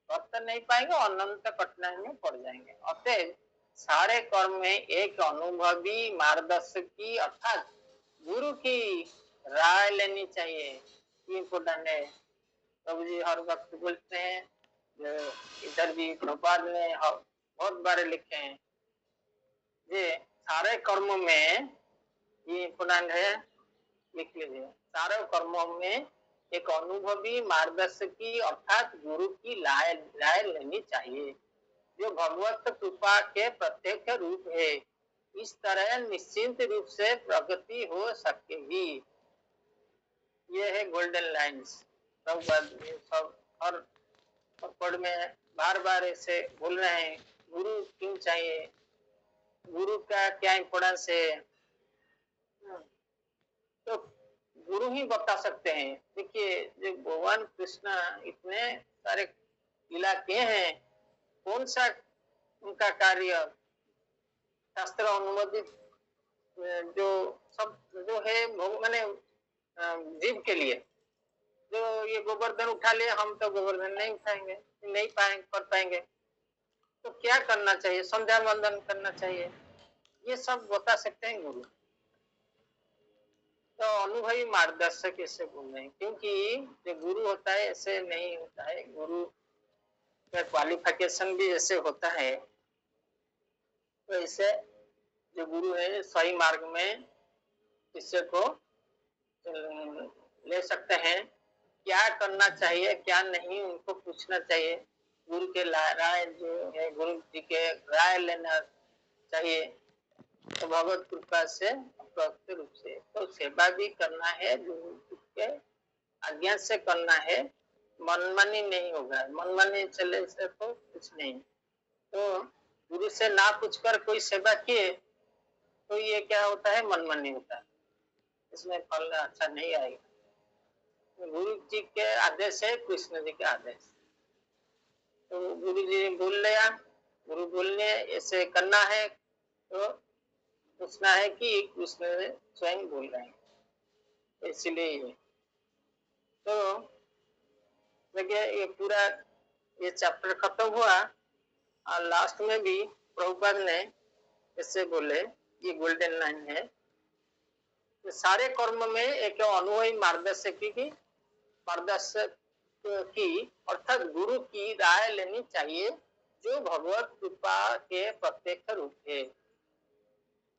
कर नहीं पाएंगे, अनंत कठिनाई में पड़ जाएंगे। अतः सारे कर्म में एक अनुभवी मार्गदर्शक अर्थात गुरु की राय लेनी चाहिए। इम्पोर्टेंट है, प्रभु जी हर वक्त बोलते हैं, इधर भी प्रभुपाद ने बहुत बार लिखे हैं, ये सारे कर्मों में, ये इम्पोर्टेंट है, लिख लीजिए, सारे कर्मों में एक अनुभवी मार्गदर्शक अर्थात गुरु की राय लेनी चाहिए, जो भगवत कृपा के प्रत्यक्ष रूप है। इस तरह निश्चिंत रूप से प्रगति हो सकेगी। ये है गोल्डन लाइन्स। सब हर पढ़ में बार बार ऐसे बोल रहे हैं, गुरु क्यों चाहिए, गुरु का क्या इम्पोर्टेंस है, तो गुरु ही बता सकते हैं। देखिए जो भगवान कृष्ण इतने सारे लीला किए हैं, कौन सा उनका कार्य शास्त्र अनुमोदित जो सब जो है मैंने जीव के लिए, जो ये गोवर्धन उठा ले, हम तो गोवर्धन नहीं उठाएंगे, नहीं कर पाएंगे, तो क्या करना चाहिए, संध्या वंदन करना चाहिए, ये सब बता सकते हैं गुरु। तो अनुभवी मार्गदर्शक ऐसे बोल रहे हैं, क्योंकि जो गुरु होता है ऐसे नहीं होता है, गुरु का क्वालिफिकेशन भी ऐसे होता है। तो ऐसे जो गुरु है सही मार्ग में शिष्य को ले सकते हैं, क्या करना चाहिए क्या नहीं उनको पूछना चाहिए, गुरु के राय जो है, गुरु जी के राय लेना चाहिए। तो भगवत कृपा से प्रत्यक्ष रूप से तो सेवा भी करना है, गुरु के आज्ञा से करना है, मनमानी नहीं होगा, मनमानी चले से तो कुछ नहीं। तो गुरु से ना पूछकर कोई सेवा किए तो ये क्या होता है, मनमानी होता है, इसमें फल अच्छा नहीं आएगा। गुरु जी के आदेश है, कृष्ण जी के आदेश, तो गुरु जी बोल लिया, गुरु बोलने ऐसे करना है, तो पूछना है कि कृष्ण स्वयं बोल रहे हैं, इसलिए तो देखिए ये पूरा ये चैप्टर खत्म हुआ और लास्ट में भी प्रभुपाद ने इससे बोले, ये गोल्डन लाइन है, सारे कर्म में एक अनुभवी मार्गदर्शक की अर्थात गुरु की राय लेनी चाहिए, जो भगवत कृपा के प्रत्यक्ष रूप है।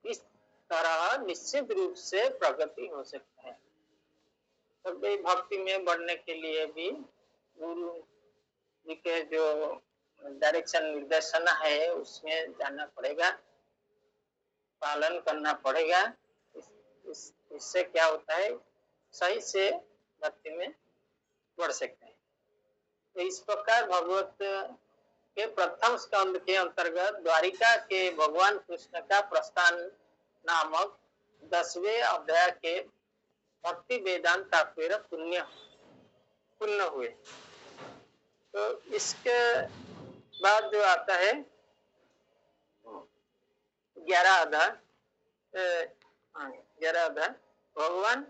इस तरह निश्चित रूप से प्रगति हो सकता है। तो भक्ति में बढ़ने के लिए भी गुरु जी के जो डायरेक्शन निर्देशन है उसमें जाना पड़ेगा, पालन करना पड़ेगा। इससे क्या होता है, सही से भक्ति में बढ़ सकते हैं। तो इस प्रकार भगवत के प्रथम स्कंद के अंतर्गत द्वारिका के भगवान कृष्ण का प्रस्थान नामक 10वें अध्याय के भक्ति वेदांत तात्पर्य पूर्ण हुए। तो इसके बाद जो आता है 11 अध्याय भगवान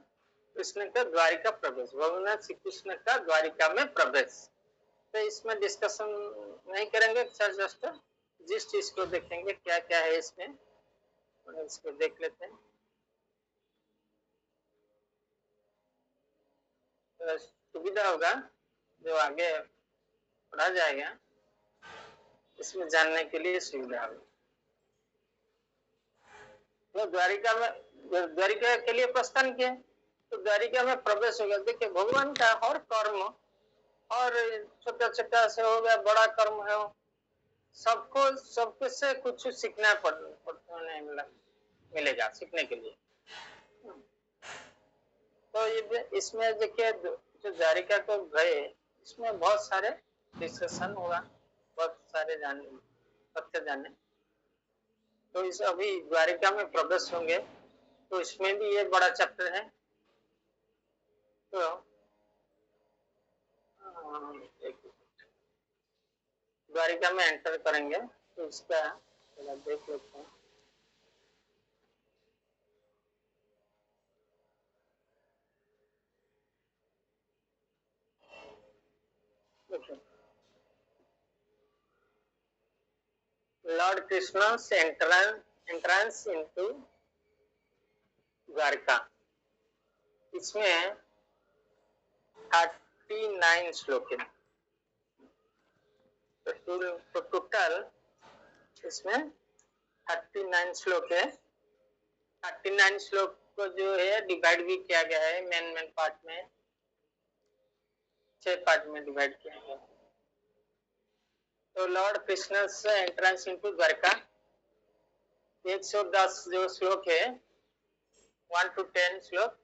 कृष्ण का द्वारिका प्रवेश, भगवान श्री कृष्ण का द्वारिका में प्रवेश। तो इसमें डिस्कशन नहीं करेंगे, जिस चीज को देखेंगे क्या क्या है इसमें, इसको देख लेते हैं। तो सुविधा होगा जो आगे पढ़ा जाएगा, इसमें जानने के लिए सुविधा हुई। तो द्वारिका के लिए प्रस्थान किया, तो द्वारिका में प्रवेश हो गया। देखिए भगवान का हर कर्म, और छोटा छोटा से हो गया बड़ा कर्म है, सबको से कुछ सीखना मिलेगा सीखने के लिए। तो ये इसमें देखिए जो द्वारिका को गए, इसमें बहुत सारे डिस्कशन हुआ, बहुत सारे तथ्य जाने। तो इस अभी द्वारिका में प्रवेश होंगे, तो इसमें भी ये बड़ा चैप्टर है। तो द्वारिका में एंटर करेंगे, तो इसका देख लेते हैं। Lord Krishna's entrance into Dwarka, इसमें 39 श्लोक है। तो टोटल इसमें 39 श्लोक है। 39 श्लोक को जो है डिवाइड भी किया गया है मेन पार्ट में, 6 पार्ट में डिवाइड किया गया है। तो Lord Krishna's entrance into Dwarka 110 जो श्लोक है, 1 to 10 श्लोक।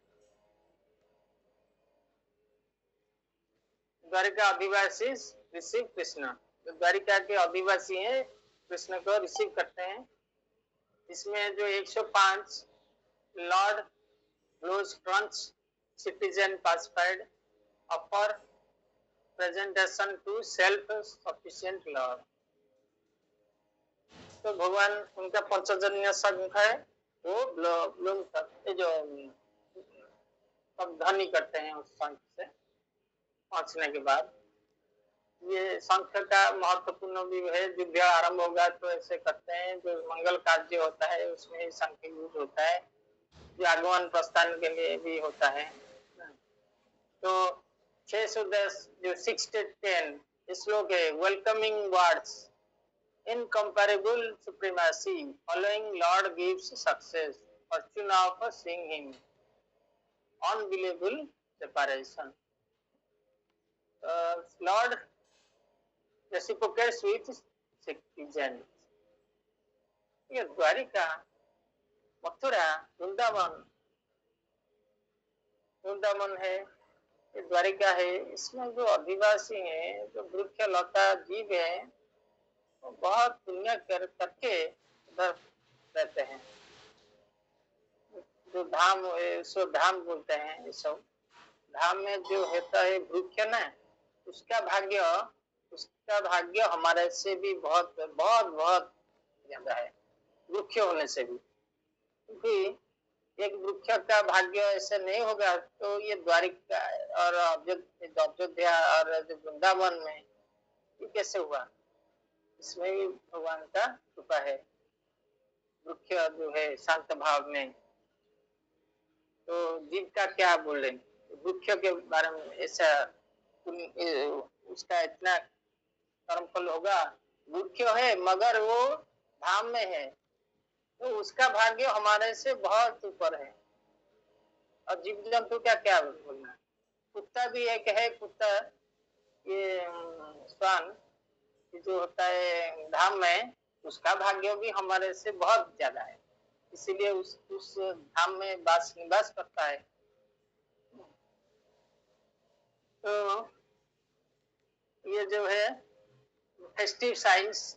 द्वारिका अधिवासी रिसीव कृष्ण, तो द्वारिका के अधिवासी हैं कृष्ण को रिसीव करते हैं। इसमें जो 105 Lord blows crunch citizen pacified offer presentation to self sufficient Lord. तो भगवान उनका पंचजन्य संघ है, वो जो ध्वनि करते हैं उस संघ से पहुंचने के बाद। ये संघ का महत्वपूर्ण भी है। युद्ध आरंभ होगा तो ऐसे करते हैं, जो मंगल कार्य होता है उसमें संघ यूज होता है, जो आगमन प्रस्थान के लिए भी होता है। तो 610 जो 6 to 10 श्लोक है, welcoming words incomparable supremacy following Lord gives success, fortune of seeing him, unbelievable separation. Lord reciprocates with citizens. ये द्वारिका, मथुरा, वृंदावन है, ये द्वारिका है। इसमें जो अधिवासी हैं, जो वृक्ष लता जीव है, वो बहुत पुण्य करके उधर रहते हैं। जो धाम सो धाम बोलते हैं, ये सब धाम में जो होता है वृक्ष ना, उसका भाग्य हमारे से भी बहुत बहुत बहुत ज्यादा है वृक्ष होने से भी, क्योंकि एक वृक्ष का भाग्य ऐसे नहीं होगा तो ये द्वारिका और अयोध्या और वृंदावन में ये कैसे हुआ। इसमें भी भगवान का कृपा है। वृक्ष जो है शांत भाव में, तो जीव का क्या बोले, वृक्ष के बारे में ऐसा उसका इतना कर्मफल होगा। वृक्ष है मगर वो धाम में है, तो उसका भाग्य हमारे से बहुत ऊपर है। और जीव जंतु का क्या बोलना। कुत्ता भी एक है, कुत्ता ये स्वान जो होता है धाम में, उसका भाग्य भी हमारे से बहुत ज्यादा है, इसीलिए उस धाम में निवास करता है। तो ये जो है फेस्टिव साइंस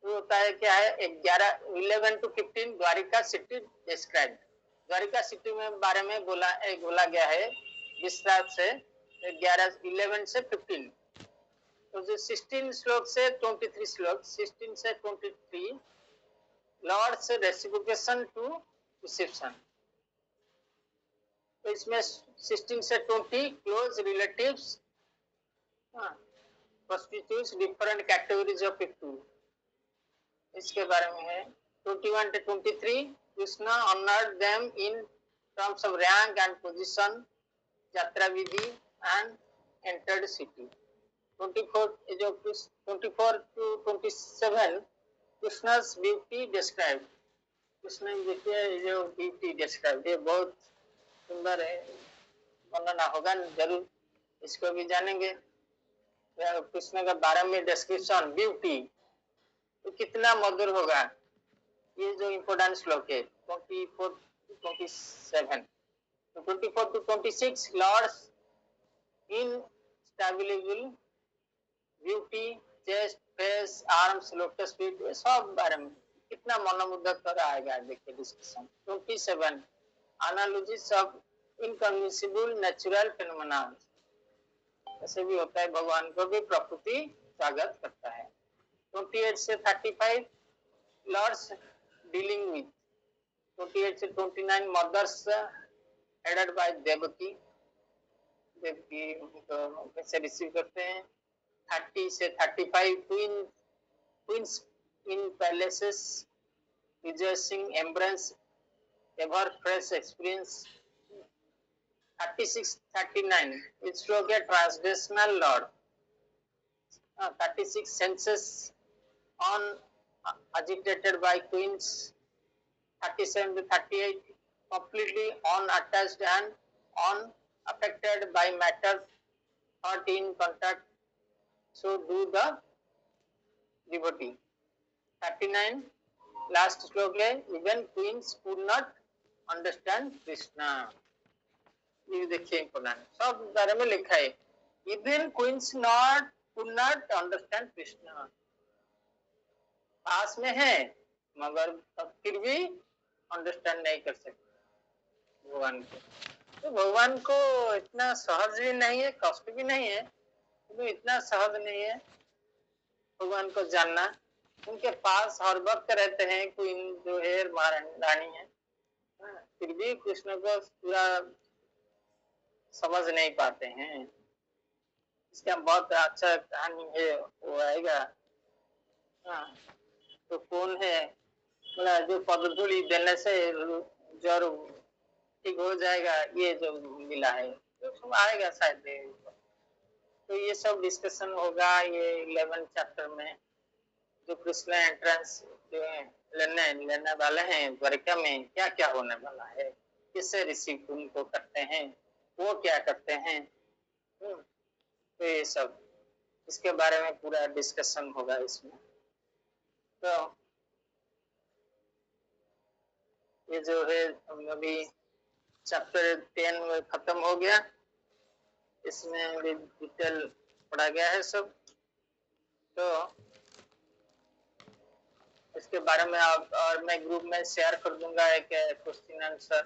होता है, क्या है 11 to 15 Dwarka city describe. Dwarka city में बारे में बोला गया है विस्तार से 11 से 15। तो जो 16 श्लोक से 23 श्लोक, 16 से 23 लॉर्ड से रेसिप्रोकेशन टू रिसेप्शन। तो इसमें 16 से 20 close relatives constitutes different categories of people, इसके बारे में है। 21 to 23 Krishna honored them in terms of rank and position, यात्रा विधि and entered city। 24 जो 24 to 27 कृष्णा's ब्यूटी डिस्क्राइब। कृष्ण देखिए जो ब्यूटी डिस्क्राइब, ये बहुत सुंदर है, वर्णना होगा जरूर, इसको भी जानेंगे। कृष्ण के बारे में डिस्क्रिप्शन ब्यूटी तो कितना मधुर होगा, ये जो इम्पोर्टेंट श्लोक है 24 to 27। 24 to 26 Lord's inestimable beauty, chest, face, arms, lotus feet, ये सब बारे में कितना मनोमुग्धक कर आएगा, देखिए discussion. 27 analogies of inconceivable natural phenomena, ऐसे भी होता है, भगवान को भी प्रकृति स्वागत करता है। 28 से 35 लॉर्ड्स डीलिंग विथ, 28 से 29 mothers headed by Devaki, Devaki उनको कैसे रिसीव करते हैं। 30 से 35 queens in palaces rejoicing embrace ever fresh experience। 36-39 इस श्लोक है translational Lord. 36 senses on agitated by queens। 37 to 38 completely unattached and unaffected by matter thought in contact, so do the devotee। 39 last श्लोक है even queens could not understand Krishna, ये देखिए important, सब बारे में लिखा है। Even queens not could not understand Krishna, पास में है मगर फिर भी अंडरस्टैंड नहीं कर सकते भगवान को। तो भगवान को इतना सहज भी नहीं है, कष्ट भी नहीं है, तो इतना सहज नहीं है भगवान को जानना। उनके पास हर वक्त रहते हैं, क्वीन जो है महारानी है, फिर भी कृष्ण को पूरा समझ नहीं पाते हैं। इसका बहुत अच्छा कहानी है, वो आएगा। तो कौन है बोला जो पदधूलि देने से ज्वर ठीक हो जाएगा, ये जो मिला है तो आएगा शायद। तो ये सब डिस्कशन होगा ये 11 चैप्टर में। जो कृष्ण एंट्रेंस जो लेने वाले हैं द्वारिका में, क्या क्या होने वाला है, किससे रिसीव उनको करते हैं, वो क्या करते हैं, तो ये सब इसके बारे में पूरा डिस्कशन होगा इसमें। तो ये जो है अभी चैप्टर 10 में खत्म हो गया, इसमें भी डिटेल पढ़ा गया है सब। तो इसके बारे में आप और मैं ग्रुप में शेयर कर दूंगा एक क्वेश्चन आंसर।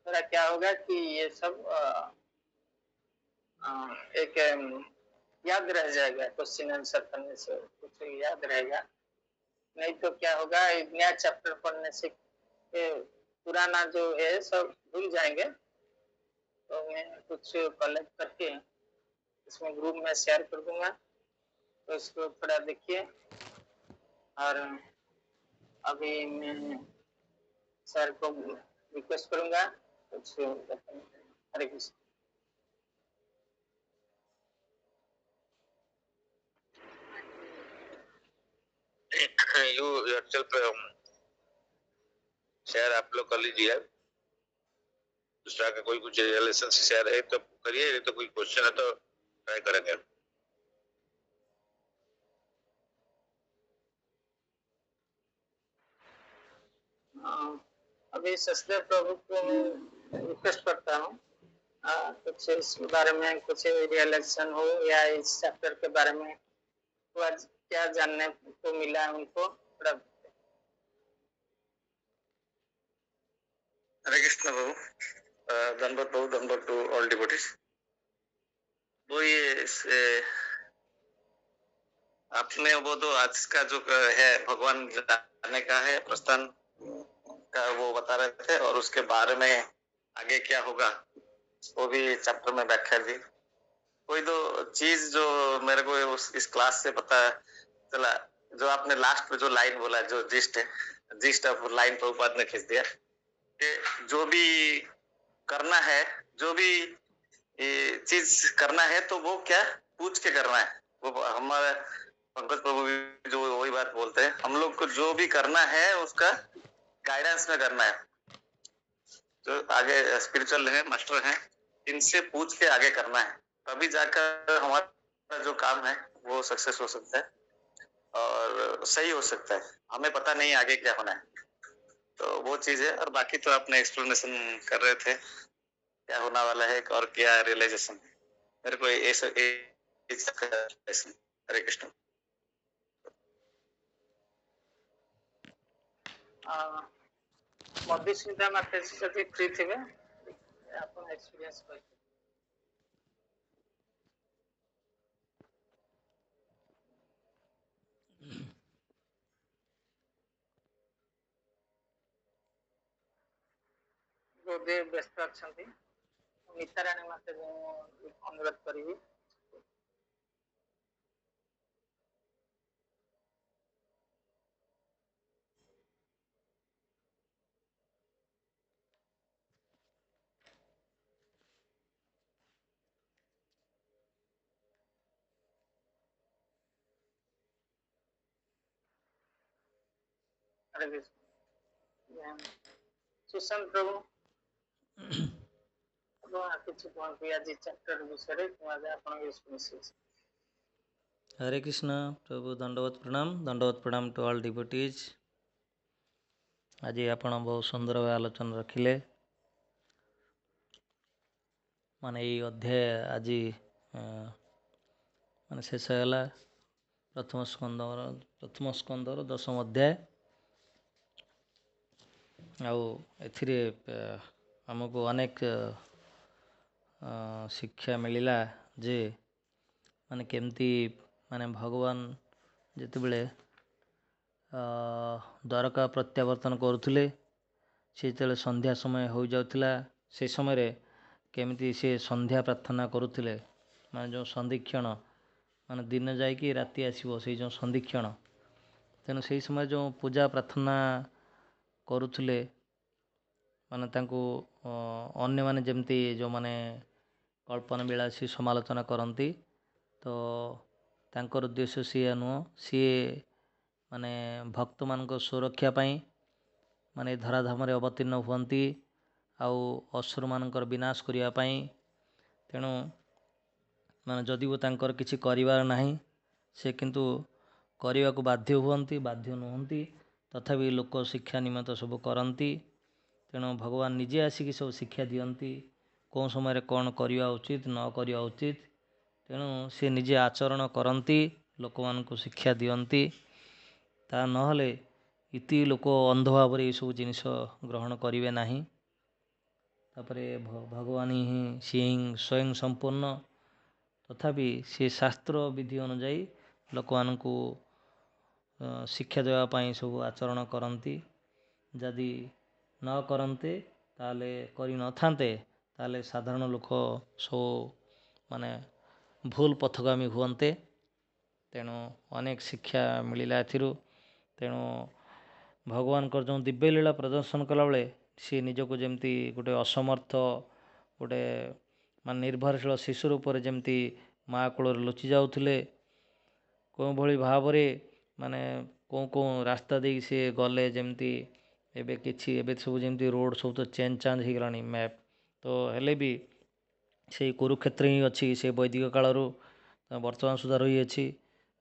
मेरा क्या होगा कि ये सब एक याद रह जाएगा, क्वेश्चन आंसर करने से कुछ याद रहेगा। नहीं तो क्या होगा, नया चैप्टर पढ़ने से पुराना जो है सब भूल जाएंगे। तो मैं कुछ कलेक्ट करके इसमें ग्रुप में शेयर कर दूंगा, तो इसको थोड़ा देखिए। और अभी मैं सर को रिक्वेस्ट करूंगा कुछ। हरे कृष्ण। यू योरसेल्फ शेयर आप लोग कर लीजिए। दूसरा का कोई कुछ रिलेशन से शेयर है तो करिए, नहीं तो कोई क्वेश्चन है तो ट्राई करेंगे। अभी सचदेव प्रभु को मैं रिक्वेस्ट करता हूँ, कुछ इस बारे में कुछ रियलाइजेशन हो या इस चैप्टर के बारे में क्या जानने को मिला उनको थोड़ा। हरे कृष्ण प्रभु, धन्यवाद प्रभु, धन्यवाद टू ऑल डिवोटीज। वो ये आपने वो तो आज का जो है भगवान जाने का है प्रस्थान का वो बता रहे थे, और उसके बारे में आगे क्या होगा वो भी चैप्टर में व्याख्या दी। कोई तो चीज जो मेरे को इस क्लास से पता चला, जो आपने लास्ट में जो लाइन बोला, जो जिस्ट ऑफ लाइन प्रभुपाद ने खींच दिया कि जो भी करना है, जो भी चीज करना है तो वो क्या पूछ के करना है। वो हमारा पंकज प्रभु भी जो वही बात बोलते हैं, हम लोग को जो भी करना है उसका गाइडेंस में करना है। जो आगे स्पिरिचुअल है, मास्टर हैं, इनसे पूछ के आगे करना है, तभी जाकर हमारा जो काम है वो सक्सेस हो सकता है और सही हो सकता है। हमें पता नहीं आगे क्या होना है, तो वो चीज है। और बाकी तो आपने एक्सप्लेनेशन कर रहे थे क्या होने वाला है और क्या रियलाइजेशन है। मेरे को ऐसा हरे कृष्ण। मधुस्मिता माताजी जब फ्री थे अपन एक्सपीरियंस कर बोधे व्यस्त अच्छा मिताराणी माताजी अनुरोध करी। हरे कृष्ण। सुशांत प्रभु किसी कहते आज चैप्टर विषय हरे कृष्ण प्रभु दंडवत प्रणाम टू ऑल डिवोटीज। आज आप बहुत सुंदर भाव आलोचना रखिले। माने ये अध्याय आज माने शेष है प्रथम स्कंदर 10म अध्याय। एथिरे हमको अनेक शिक्षा मिलला जे माने केमती माने भगवान जितेबले द्वारका प्रत्यावर्तन करुले से जो संध्या समय हो जाउथिला से समय केमिति से संध्या प्रार्थना करुले माने जो संधिक्षण माने दिन जाइकी राति आसीबो से जो संधिक्षण तेणु से समय जो पूजा प्रार्थना करुले माने तांको अन्य माने जेमती जो माने कल्पना विलासी समालोचना करती तो तांकर उद्देश्य सी नुह सी माने भक्त मान सुरक्षा पाई माने धराधाम अवतीर्ण हुअन्ति आउ असुर मानकर विनाश करने। तेणु माने जदि वो तांकर किछि करिवार नाही से किंतु करने को बाध्य नुहंती तथापि लोक शिक्षा निमित्त सब करती। तेणु भगवान निजे आसिक सब शिक्षा दियंती कौन समय कौन करवा उचित न करवा उचित। तेणु से निजे आचरण करती लोक मान को शिक्षा दियंती। ता नहले इति लोक अंध भाव ये सब जिनिस ग्रहण करेंगे नहीं। तापरे भगवान ही सी स्वयं संपूर्ण तथापि से शास्त्र विधि अनुजाई लोक मान को शिक्षा देवाई सब आचरण करती। जदि न करते ताले करि न थांते ताले साधारण लोक सब माने भूल पथगामी हुअन्ते। तेणु अनेक शिक्षा मिलला एथिरु। तेणु भगवान को जो दिव्य लीला प्रदर्शन कला बेले सी निजको जमती गोटे असमर्थ गोटे मान निर्भरशील शिशु रूप जमती माँ कोल लुचि जाउथिले कौ भली भाव माने कौ रास्ता दे सी गले जमती एबे किछि एबे सब जमती रोड सब तो चेंज चांज हो गलानी मैप तो हेले भी से कुरुक्षेत्र ही अच्छी से वैदिक कालरू वर्तमान सुधा रही अच्छी।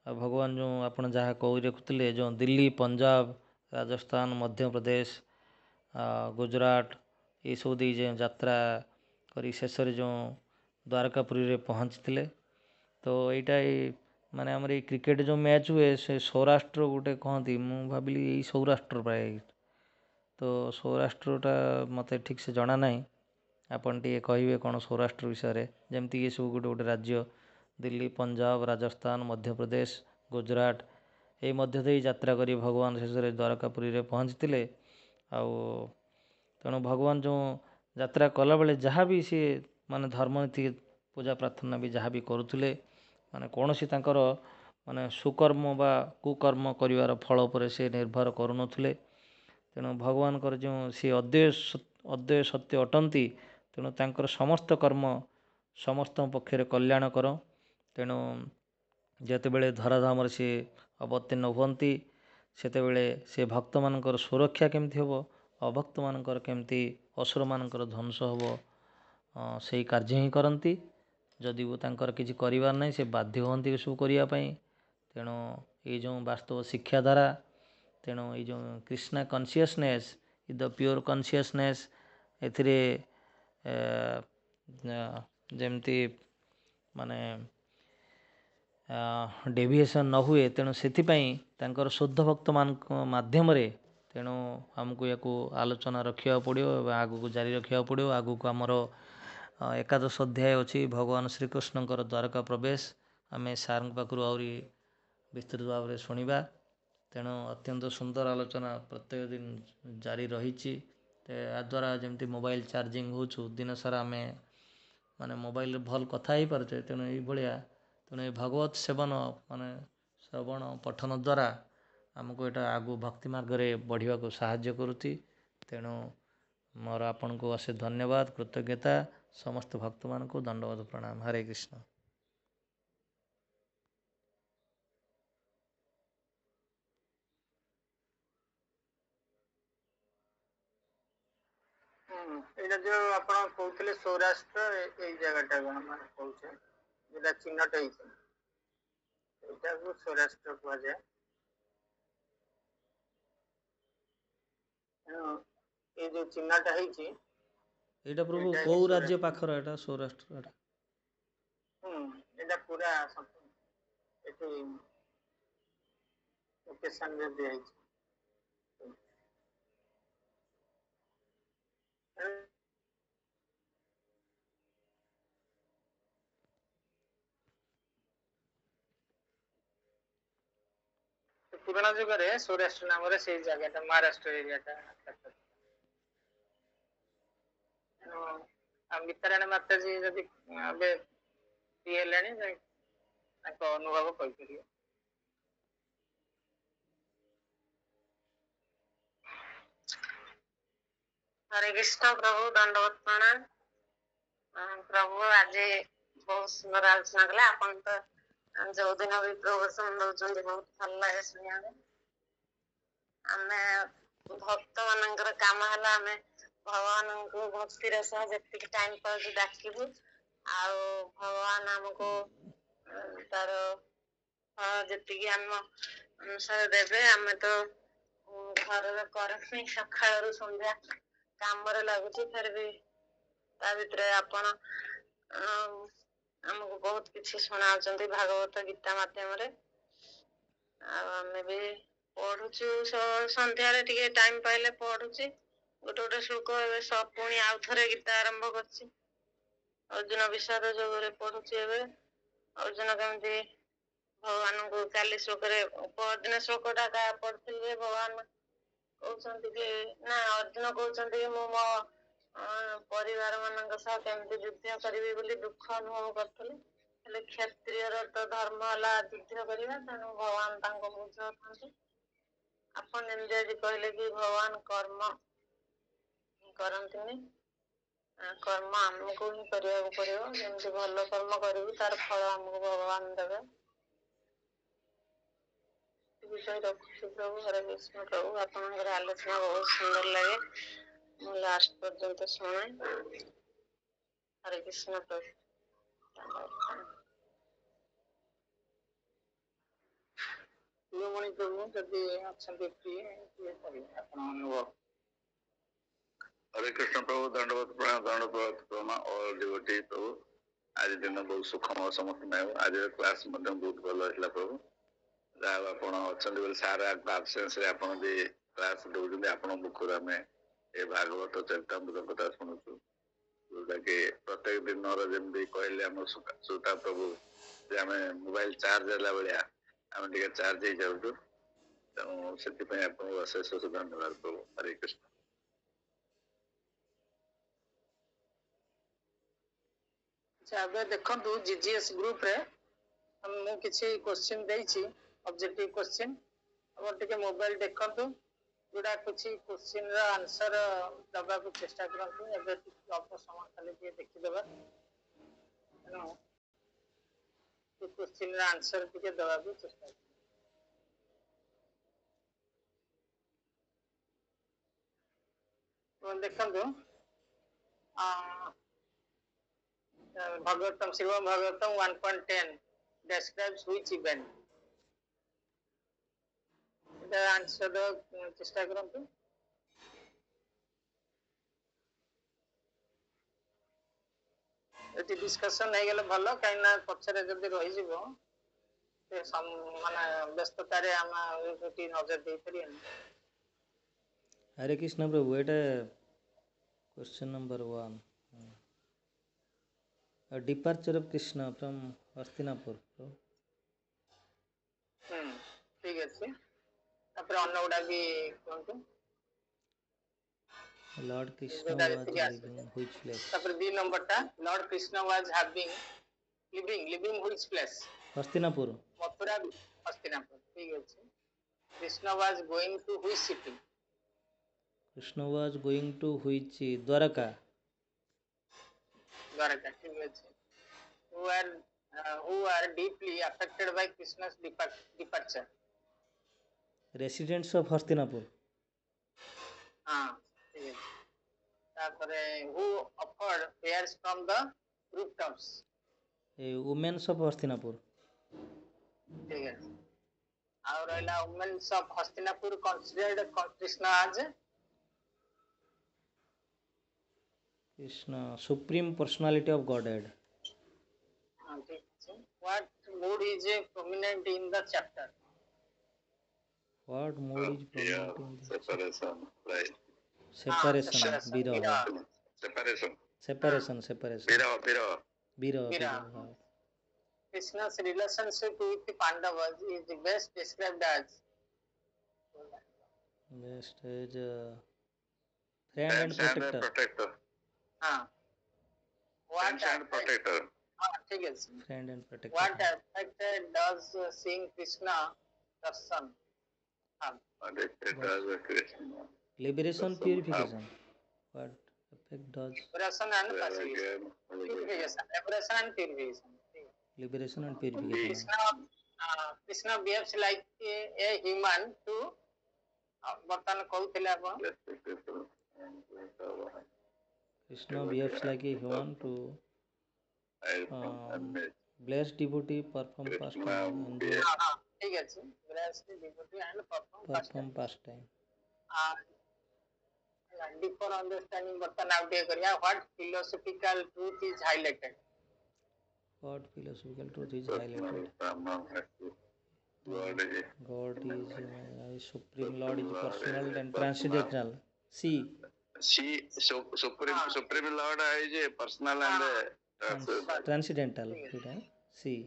भगवान जो आपण जहाँ कही रखुले जो दिल्ली पंजाब राजस्थान मध्य प्रदेश गुजरात ये सब दी यात्रा करी शेष जो द्वारकापुरी रे पहुँची तो यही माने आमर ये क्रिकेट जो मैच हुए से सौराष्ट्र गोटे कहती मु भाविली यही सौराष्ट्र प्राय तो सौराष्ट्रटा मत ठीक से जना ना। आपन टे कहे कौन सौराष्ट्र विषय जमती ये सब गोटे गोटे राज्य दिल्ली पंजाब राजस्थान मध्य प्रदेश गुजरात ये मध्य दे यात्रा करी भगवान शेष द्वारकापुरी रे पहुँची आउ तेणु भगवान जो यात्रा कला बेले जहाँ भी सी माने धर्मनीति पूजा प्रार्थना भी जहाँ भी करुले माने कौन सी तांकर माने सुकर्म बा कुकर्म करिवार फल पर से निर्भर करुनथुले। तेणु भगवान जो सी अद्वय सत्य अटंती तेणु तांकर समस्त कर्म समस्त पक्षे कल्याण कर। तेणु ଯେତେବେଳେ ଧରାଧାମରେ ସେ ଅବତୀର୍ଣ୍ଣ ହୁଅନ୍ତି ସେତେବେଳେ ସେ ଭକ୍ତମାନଙ୍କର ସୁରକ୍ଷା କେମିତି ହେବ, ଅଭକ୍ତମାନଙ୍କର କେମିତି ଅସୁରମାନଙ୍କର ଧ୍ୱଂସ ହେବ, ସେଇ କାର୍ଯ୍ୟ ହିଁ କରନ୍ତି। ଯଦି ତାଙ୍କର କିଛି କରିବାର ନାହିଁ ସେ ବାଧ୍ୟ ହୁଅନ୍ତି ଏସବୁ କରିବା ପାଇଁ। ତେଣୁ ଏଇ ଯେଉଁ ବାସ୍ତବ ଶିକ୍ଷା ଦ୍ୱାରା, ତେଣୁ ଏଇ ଯେଉଁ Krishna consciousness is the pure consciousness, ଏଥିରେ ଯେମିତି ମାନେ ଡେଭିଏସନ୍ ନ ହୁଏ, ତେଣୁ ସେଥିପାଇଁ ତାଙ୍କର ଶୁଦ୍ଧ ଭକ୍ତମାନଙ୍କ ମାଧ୍ୟମରେ ତେଣୁ ଆମକୁ ୟାକୁ ଆଲୋଚନା ରଖିବାକୁ ପଡ଼ିବ ଏବଂ ଆଗକୁ ଜାରି ରଖିବାକୁ ପଡ଼ିବ। ଆଗକୁ ଆମର ଏକାଦଶ ଅଧ୍ୟାୟ ଅଛି, ଭଗବାନ ଶ୍ରୀକୃଷ୍ଣଙ୍କର ଦ୍ୱାରକା ପ୍ରବେଶ। ଆମେ ସାର୍ଙ୍କ ପାଖରୁ ଆହୁରି ବିସ୍ତୃତ ଭାବରେ ଶୁଣିବା। ତେଣୁ ଅତ୍ୟନ୍ତ ସୁନ୍ଦର ଆଲୋଚନା ପ୍ରତ୍ୟେକ ଦିନ ଜାରି ରହିଛି। ଏହାଦ୍ୱାରା ଯେମିତି ମୋବାଇଲ ଚାର୍ଜିଂ ହେଉଛୁ, ଦିନସାରା ଆମେ ମାନେ ମୋବାଇଲରେ ଭଲ କଥା ହେଇପାରୁଛେ। ତେଣୁ ଏଇଭଳିଆ ତେଣୁ ଏ ଭଗବତ ସେବନ ମାନେ ଶ୍ରବଣ ପଠନ ଦ୍ୱାରା ଆମକୁ ଏଇଟା ଆଗକୁ ଭକ୍ତି ମାର୍ଗରେ ବଢ଼ିବାକୁ ସାହାଯ୍ୟ କରୁଛି। ତେଣୁ ମୋର ଆପଣଙ୍କୁ ଅଶେଷ ଧନ୍ୟବାଦ, କୃତଜ୍ଞତା। ସମସ୍ତ ଭକ୍ତମାନଙ୍କୁ ଦଣ୍ଡବତ ପ୍ରଣାମ। ହରେ କୃଷ୍ଣ। ଏଇଟା ଯୋଉ ଆପଣ କହୁଥିଲେ ସୌରାଷ୍ଟ୍ର, ଏଇ ଜାଗାଟା ଆମେ କହୁଛେ ଯୋଉଟା ଚିହ୍ନଟ ହେଇଛି, ଏଇଟାକୁ ସୌରାଷ୍ଟ୍ର କୁହାଯାଏ। ଏଇ ଯୋଉ ଚିହ୍ନଟା ହେଇଛି, ଏଇଟା ପ୍ରଭୁ କୋଉ ରାଜ୍ୟ ପାଖର? ଏଇଟା ସୌରାଷ୍ଟ୍ର। ଏଇଟା ପୁରା ଏଠି ଲୋକେସନରେ ଦିଆହେଇଛି। ପୁରୁଣା ଯୁଗରେ ସୌରାଷ୍ଟ୍ର ନାମରେ ସେଇ ଜାଗାଟା, ମହାରାଷ୍ଟ୍ର ଏରିଆଟା। ମିତାରାଣୀ ମାତାଜୀ ଯଦି ଏବେ ଇଏ ହେଲେଣି, ତାଙ୍କ ଅନୁଭବ କହିପାରିବେ। हरे कृष्ण प्रभु, दंडवत प्रणाम। प्रभु आज बहुत सुंदर आलोचना कले। आपन तो जो दिन भी प्रवचन दौरान बहुत भल लगे शुणा। आम भक्त मान काम है आम भगवान को भक्तिर सह जी टाइम पर डाकबू, भगवान आमको तार जी आम अनुसार देवे। आम तो घर करनी सका संध्या काम लगुच, फिर भी ता भीतर आपण आमको बहुत किसी शुणा भागवत गीता माध्यम आम भी पढ़ुचु। संध्यारे टिके टाइम पाइले पढ़ुची गोटे गोटे श्लोक। सब पुणी आउ थे गीता आरंभ कर अर्जुन विषाद जोगरे पढ़ुची। अर्जुन केमती भगवान को काली श्लोक परदिन श्लोकटा पढ़ी भगवान कहते कि ना, अर्जुन कहते कि मो परिवार मान सह केमती युद्ध करी बोली दुख अनुभव करी। क्षत्रिय तो धर्म है युद्ध करवा, तेणु भगवान बुझा था। आपन जमी कहले कि भगवान कर्म करती, कर्म आमको ही करने पड़ो। जमी भल कर्म करू तार फल आमको भगवान देवे। विषय रखुच्छी प्रभु। हरे कृष्ण प्रभु, आपनकर आलोचना बहुत सुंदर लगे, मु लास्ट पर्यंत शुणे। हरे कृष्ण प्रभु। शिरोमणि प्रभु जदि अच्छा प्रिय अनुभव। हरे कृष्ण प्रभु, दंडवत प्रणाम। दंडवत प्रणाम ऑल डिवोटी प्रभु। आज दिन बहुत सुखम समस्त आज क्लास बहुत भल है प्रभु। जहाँ आप सार आबसेन्स भी क्लास दौरान आप मुखर आम ये भागवत चरितामृत कथा शुणुचु, जोटा कि प्रत्येक दिन जमी कहले आम श्रोता प्रभु आम मोबाइल चार्ज है भाया आम टे चार्ज हो जाऊँ। तेणु से आपको अशेष धन्यवाद प्रभु। हरे कृष्ण। देखो जीजीएस ग्रुप रे मु किसी क्वेश्चन देछि, ऑब्जेक्टिव क्वेश्चन। अब टिके मोबाइल देखो, जोड़ा किसी क्वेश्चन रा आंसर दबा को चेष्टा करंतु। एबे अल्प समय खाली देखिदेबा। से क्वेश्चन आंसर टिके दबा को चेष्टा तो देखंतु Bhagavatam Shrimad Bhagavatam 1.10 describes which event the answer the चेष्टा करंतु एटी डिस्कशन हे गेले भलो काई ना पछरे जदी रहि जिवो ते माने व्यस्तता रे हम एटी नजर दे परियन हरे कृष्ण प्रभु एटा question number 1 a departure of Krishna from Hastinapur ठीक है तापर अन्य उडा भी कोंतु Lord Krishna was living which place तापर बी नंबर टा Lord Krishna was living which place Hastinapur Mathura Hastinapur ठीक है Krishna was going to which city Krishna was going to which Dwaraka Dwarka ठीक है who are deeply affected by Krishna's departure residents of Hastinapur हां ठीक है तापर who offered prayers from the rooftops women of Hastinapur ठीक है और रहला women of Hastinapur considered Krishna आज Krishna supreme personality of Godhead ठीक है what mood is prominent in the chapter what mode is prominent in this separation, right? separation viraha Separation. separation Viraha. Krishna's relationship with Pandavas is best described as best is friend and protector हाँ Friend and protector. हाँ ठीक है friend and protector what effect does seeing Krishna darshan have It does a Krishna. liberation purification what effect does liberation and purification liberation and purification liberation and purification Krishna behaves like a human to ବର୍ତ୍ତମାନ କହୁଥିଲେ ଆପଣ Krishna behaves like a human to bless devotee perform pastime enjoy ठीक ଅଛି bless the devotee and perform pastime deeper understanding ବର୍ତ୍ତମାନ ଆଉ ଟିକେ କରିବା what philosophical truth is highlighted what philosophical truth is highlighted God is supreme Lord is personal and transcendental see Supreme Lord is a personal and transcendental see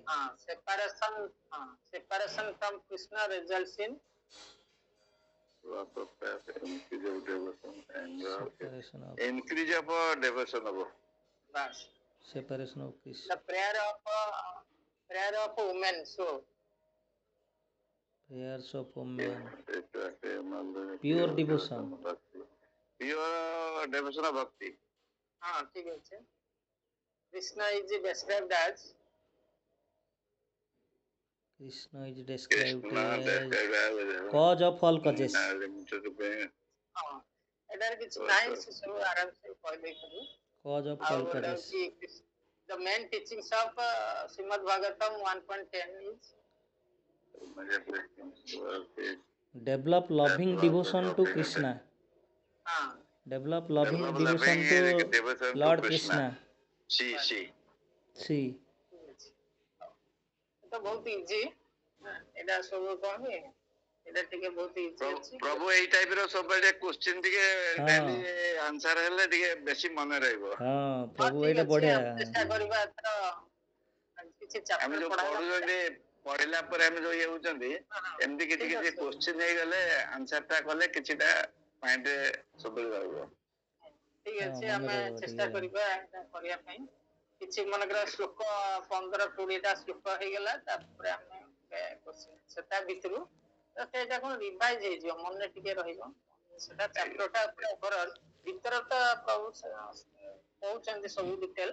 separation from Krishna results in increase of devotion of bas separation of Krishna the prayer of women so prayers of women pure devotion of bhakti हाँ ठीक है Krishna is described as Krishna is described as cause of all causes हाँ adder किछ नहीं से सब आराम से कह दे करू cause of all causes the main teachings of Srimad Bhagavatam 1.10 is develop loving devotion to Krishna हाँ develop loving devotion to Lord Krishna see तो बहुत इजी एडा सब कौन है एडा टिके बहुत इजी अछि प्रभु एई टाइप रो सब बडे क्वेश्चन टिके डेली आंसर हेले टिके बेसी मन रहइबो हां प्रभु एटा बढ़िया चेष्टा करबा त किछि चैप्टर पढा पढ़िला पर हम जो ये होचंदी एमदी किछि किछि क्वेश्चन हे गले आंसर ता कले किछिटा माइंड सबल रहइबो ठीक अछि हम चेष्टा करबा करिया पई किछि मनकर श्लोक 15-20 टा श्लोक हे गेला तापर हम क्वेश्चन सेटा भितरु तो सेटा कोन रिवाइज हे जियो मन टिके रहिबो सेटा चैप्टर टा ओवरऑल भीतर तो प्रभु पहुंचंदी सब डिटेल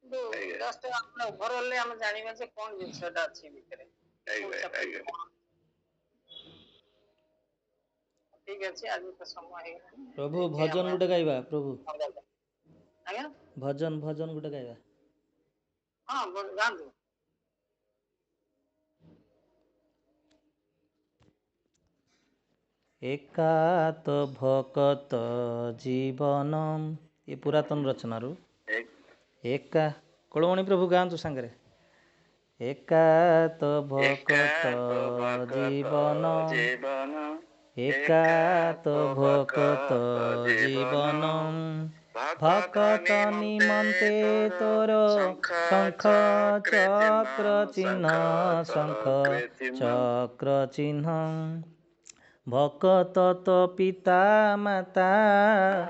जस्ट आपण ओवरऑल हम जानिबा जे कोन जिंसटा अछि भितरे ठीक अछि आज तो समय है प्रभु भजन गुटे गाइबा प्रभु आज्ञा भजन भजन गुटे गाइबा हां गांधु एकात भकत जीवनम ये पुरातन रचनारू एका कलमणि प्रभु गांतु सांगरे एकात भकत जीवन एकात भकत जीवन भकत निमंते तोर शंख चक्र चिन्ह शंख चक्र चिन्ह भकत तो पिता माता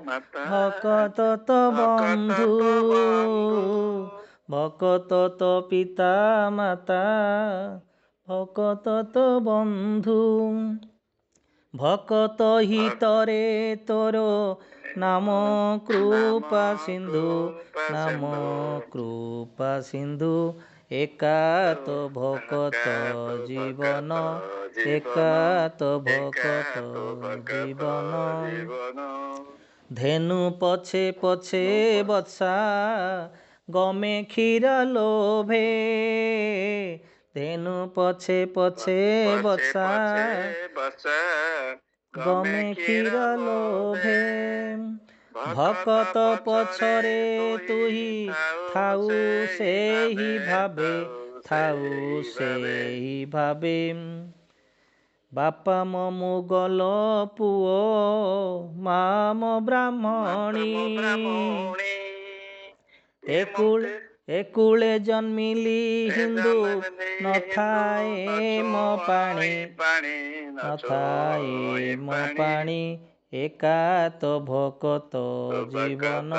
भकत तो बंधु भकत तो पिता माता भकत तो बंधु भकत हितरे तोर नाम कृपा सिंधु नाम कृपा सिंधु एकात भकत जीवन एकात भकत जीवन धेनु पछे पछे बत्सा गमे क्षीर लोभे धेनु पछे पछे बत्सा गमे क्षीर लोभे भकत पछरे तुही थाउ सेही भावे थाउ सेही भावे बापा म मुगल पुओ माम ब्राह्मणी एकुले जन्मिली हिंदू नथाए म पाणी नथाए म पाणी एकात भकत जीवन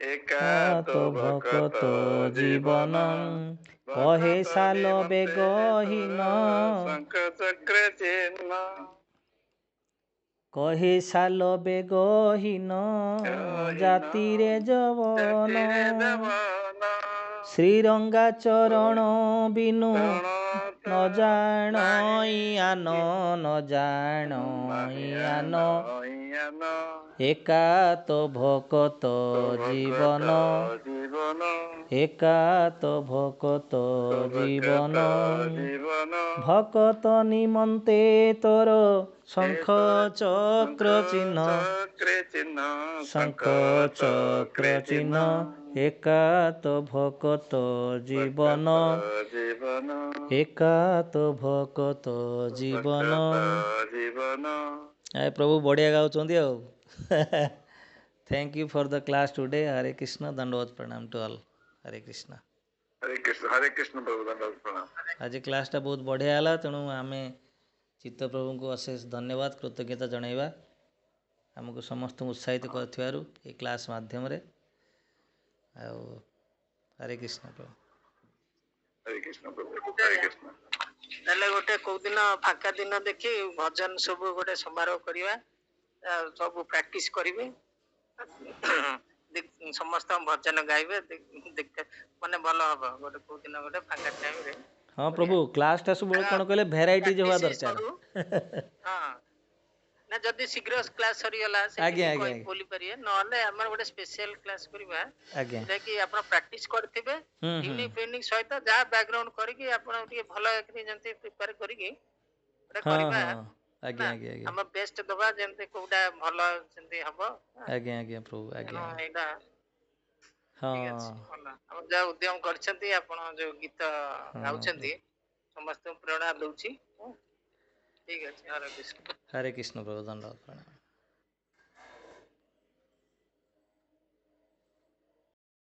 एकात भकत जीवन कहे साल बेगहीन कहे साल बेगहीन जातिरे जवन श्रीरंगा चरण बिनु न जान न जान एकात भकत जीवन एकात भकत जीवन भकत निमंते तोर शंख चक्र चिन्ह शंख चक्र चिन्ह एकात भकत जीवन एकात भकत जीवन आए प्रभु बढ़िया गाउचंदी आउ thank you for the class today Hare Krishna दंडवत प्रणाम टू ऑल हरे कृष्ण प्रभु दंडवत प्रणाम आज क्लासटा बहुत बढ़िया है तेणु आम चित्त प्रभु को अशेष धन्यवाद कृतज्ञता जनइबा आमको समस्त उत्साहित कर क्लास माध्यम हरे कृष्ण प्रभु हरे कृष्ण प्रभु हरे कृष्ण नले गोटे को दिन फाका दिन देखि भजन सब गोटे समारोह करिवा सब प्रैक्टिस करिवे समस्त भजन गाइबे माने भलो हबो गोटे को दिन गोटे फाका टाइम रे हाँ प्रभु क्लास टा सब कोन कहले वैरायटी होवा दरकार हां ना जदी शीघ्र क्लास सरी गला से कोई बोली परिए नले हमर गोटे स्पेशल क्लास करिवा आज्ञा कि आपण प्रैक्टिस करथिबे ट्रेनिंग सहित जा बैकग्राउंड करी कि आपण ଟିକେ ଭଲ एकरी जंती प्रिपेयर करी कि करबा आज्ञा आज्ञा हम बेस्ट दबा जंती कोडा भलो जंती हबो आज्ञा आज्ञा प्रभु आज्ञा एटा हां ठीक अछि भलो हम जा उद्यम करछंती आपण जो गीत गाउछंती समस्त प्रेरणा दउची ठीक अछि हरे कृष्ण प्रभु दंडवत प्रणाम।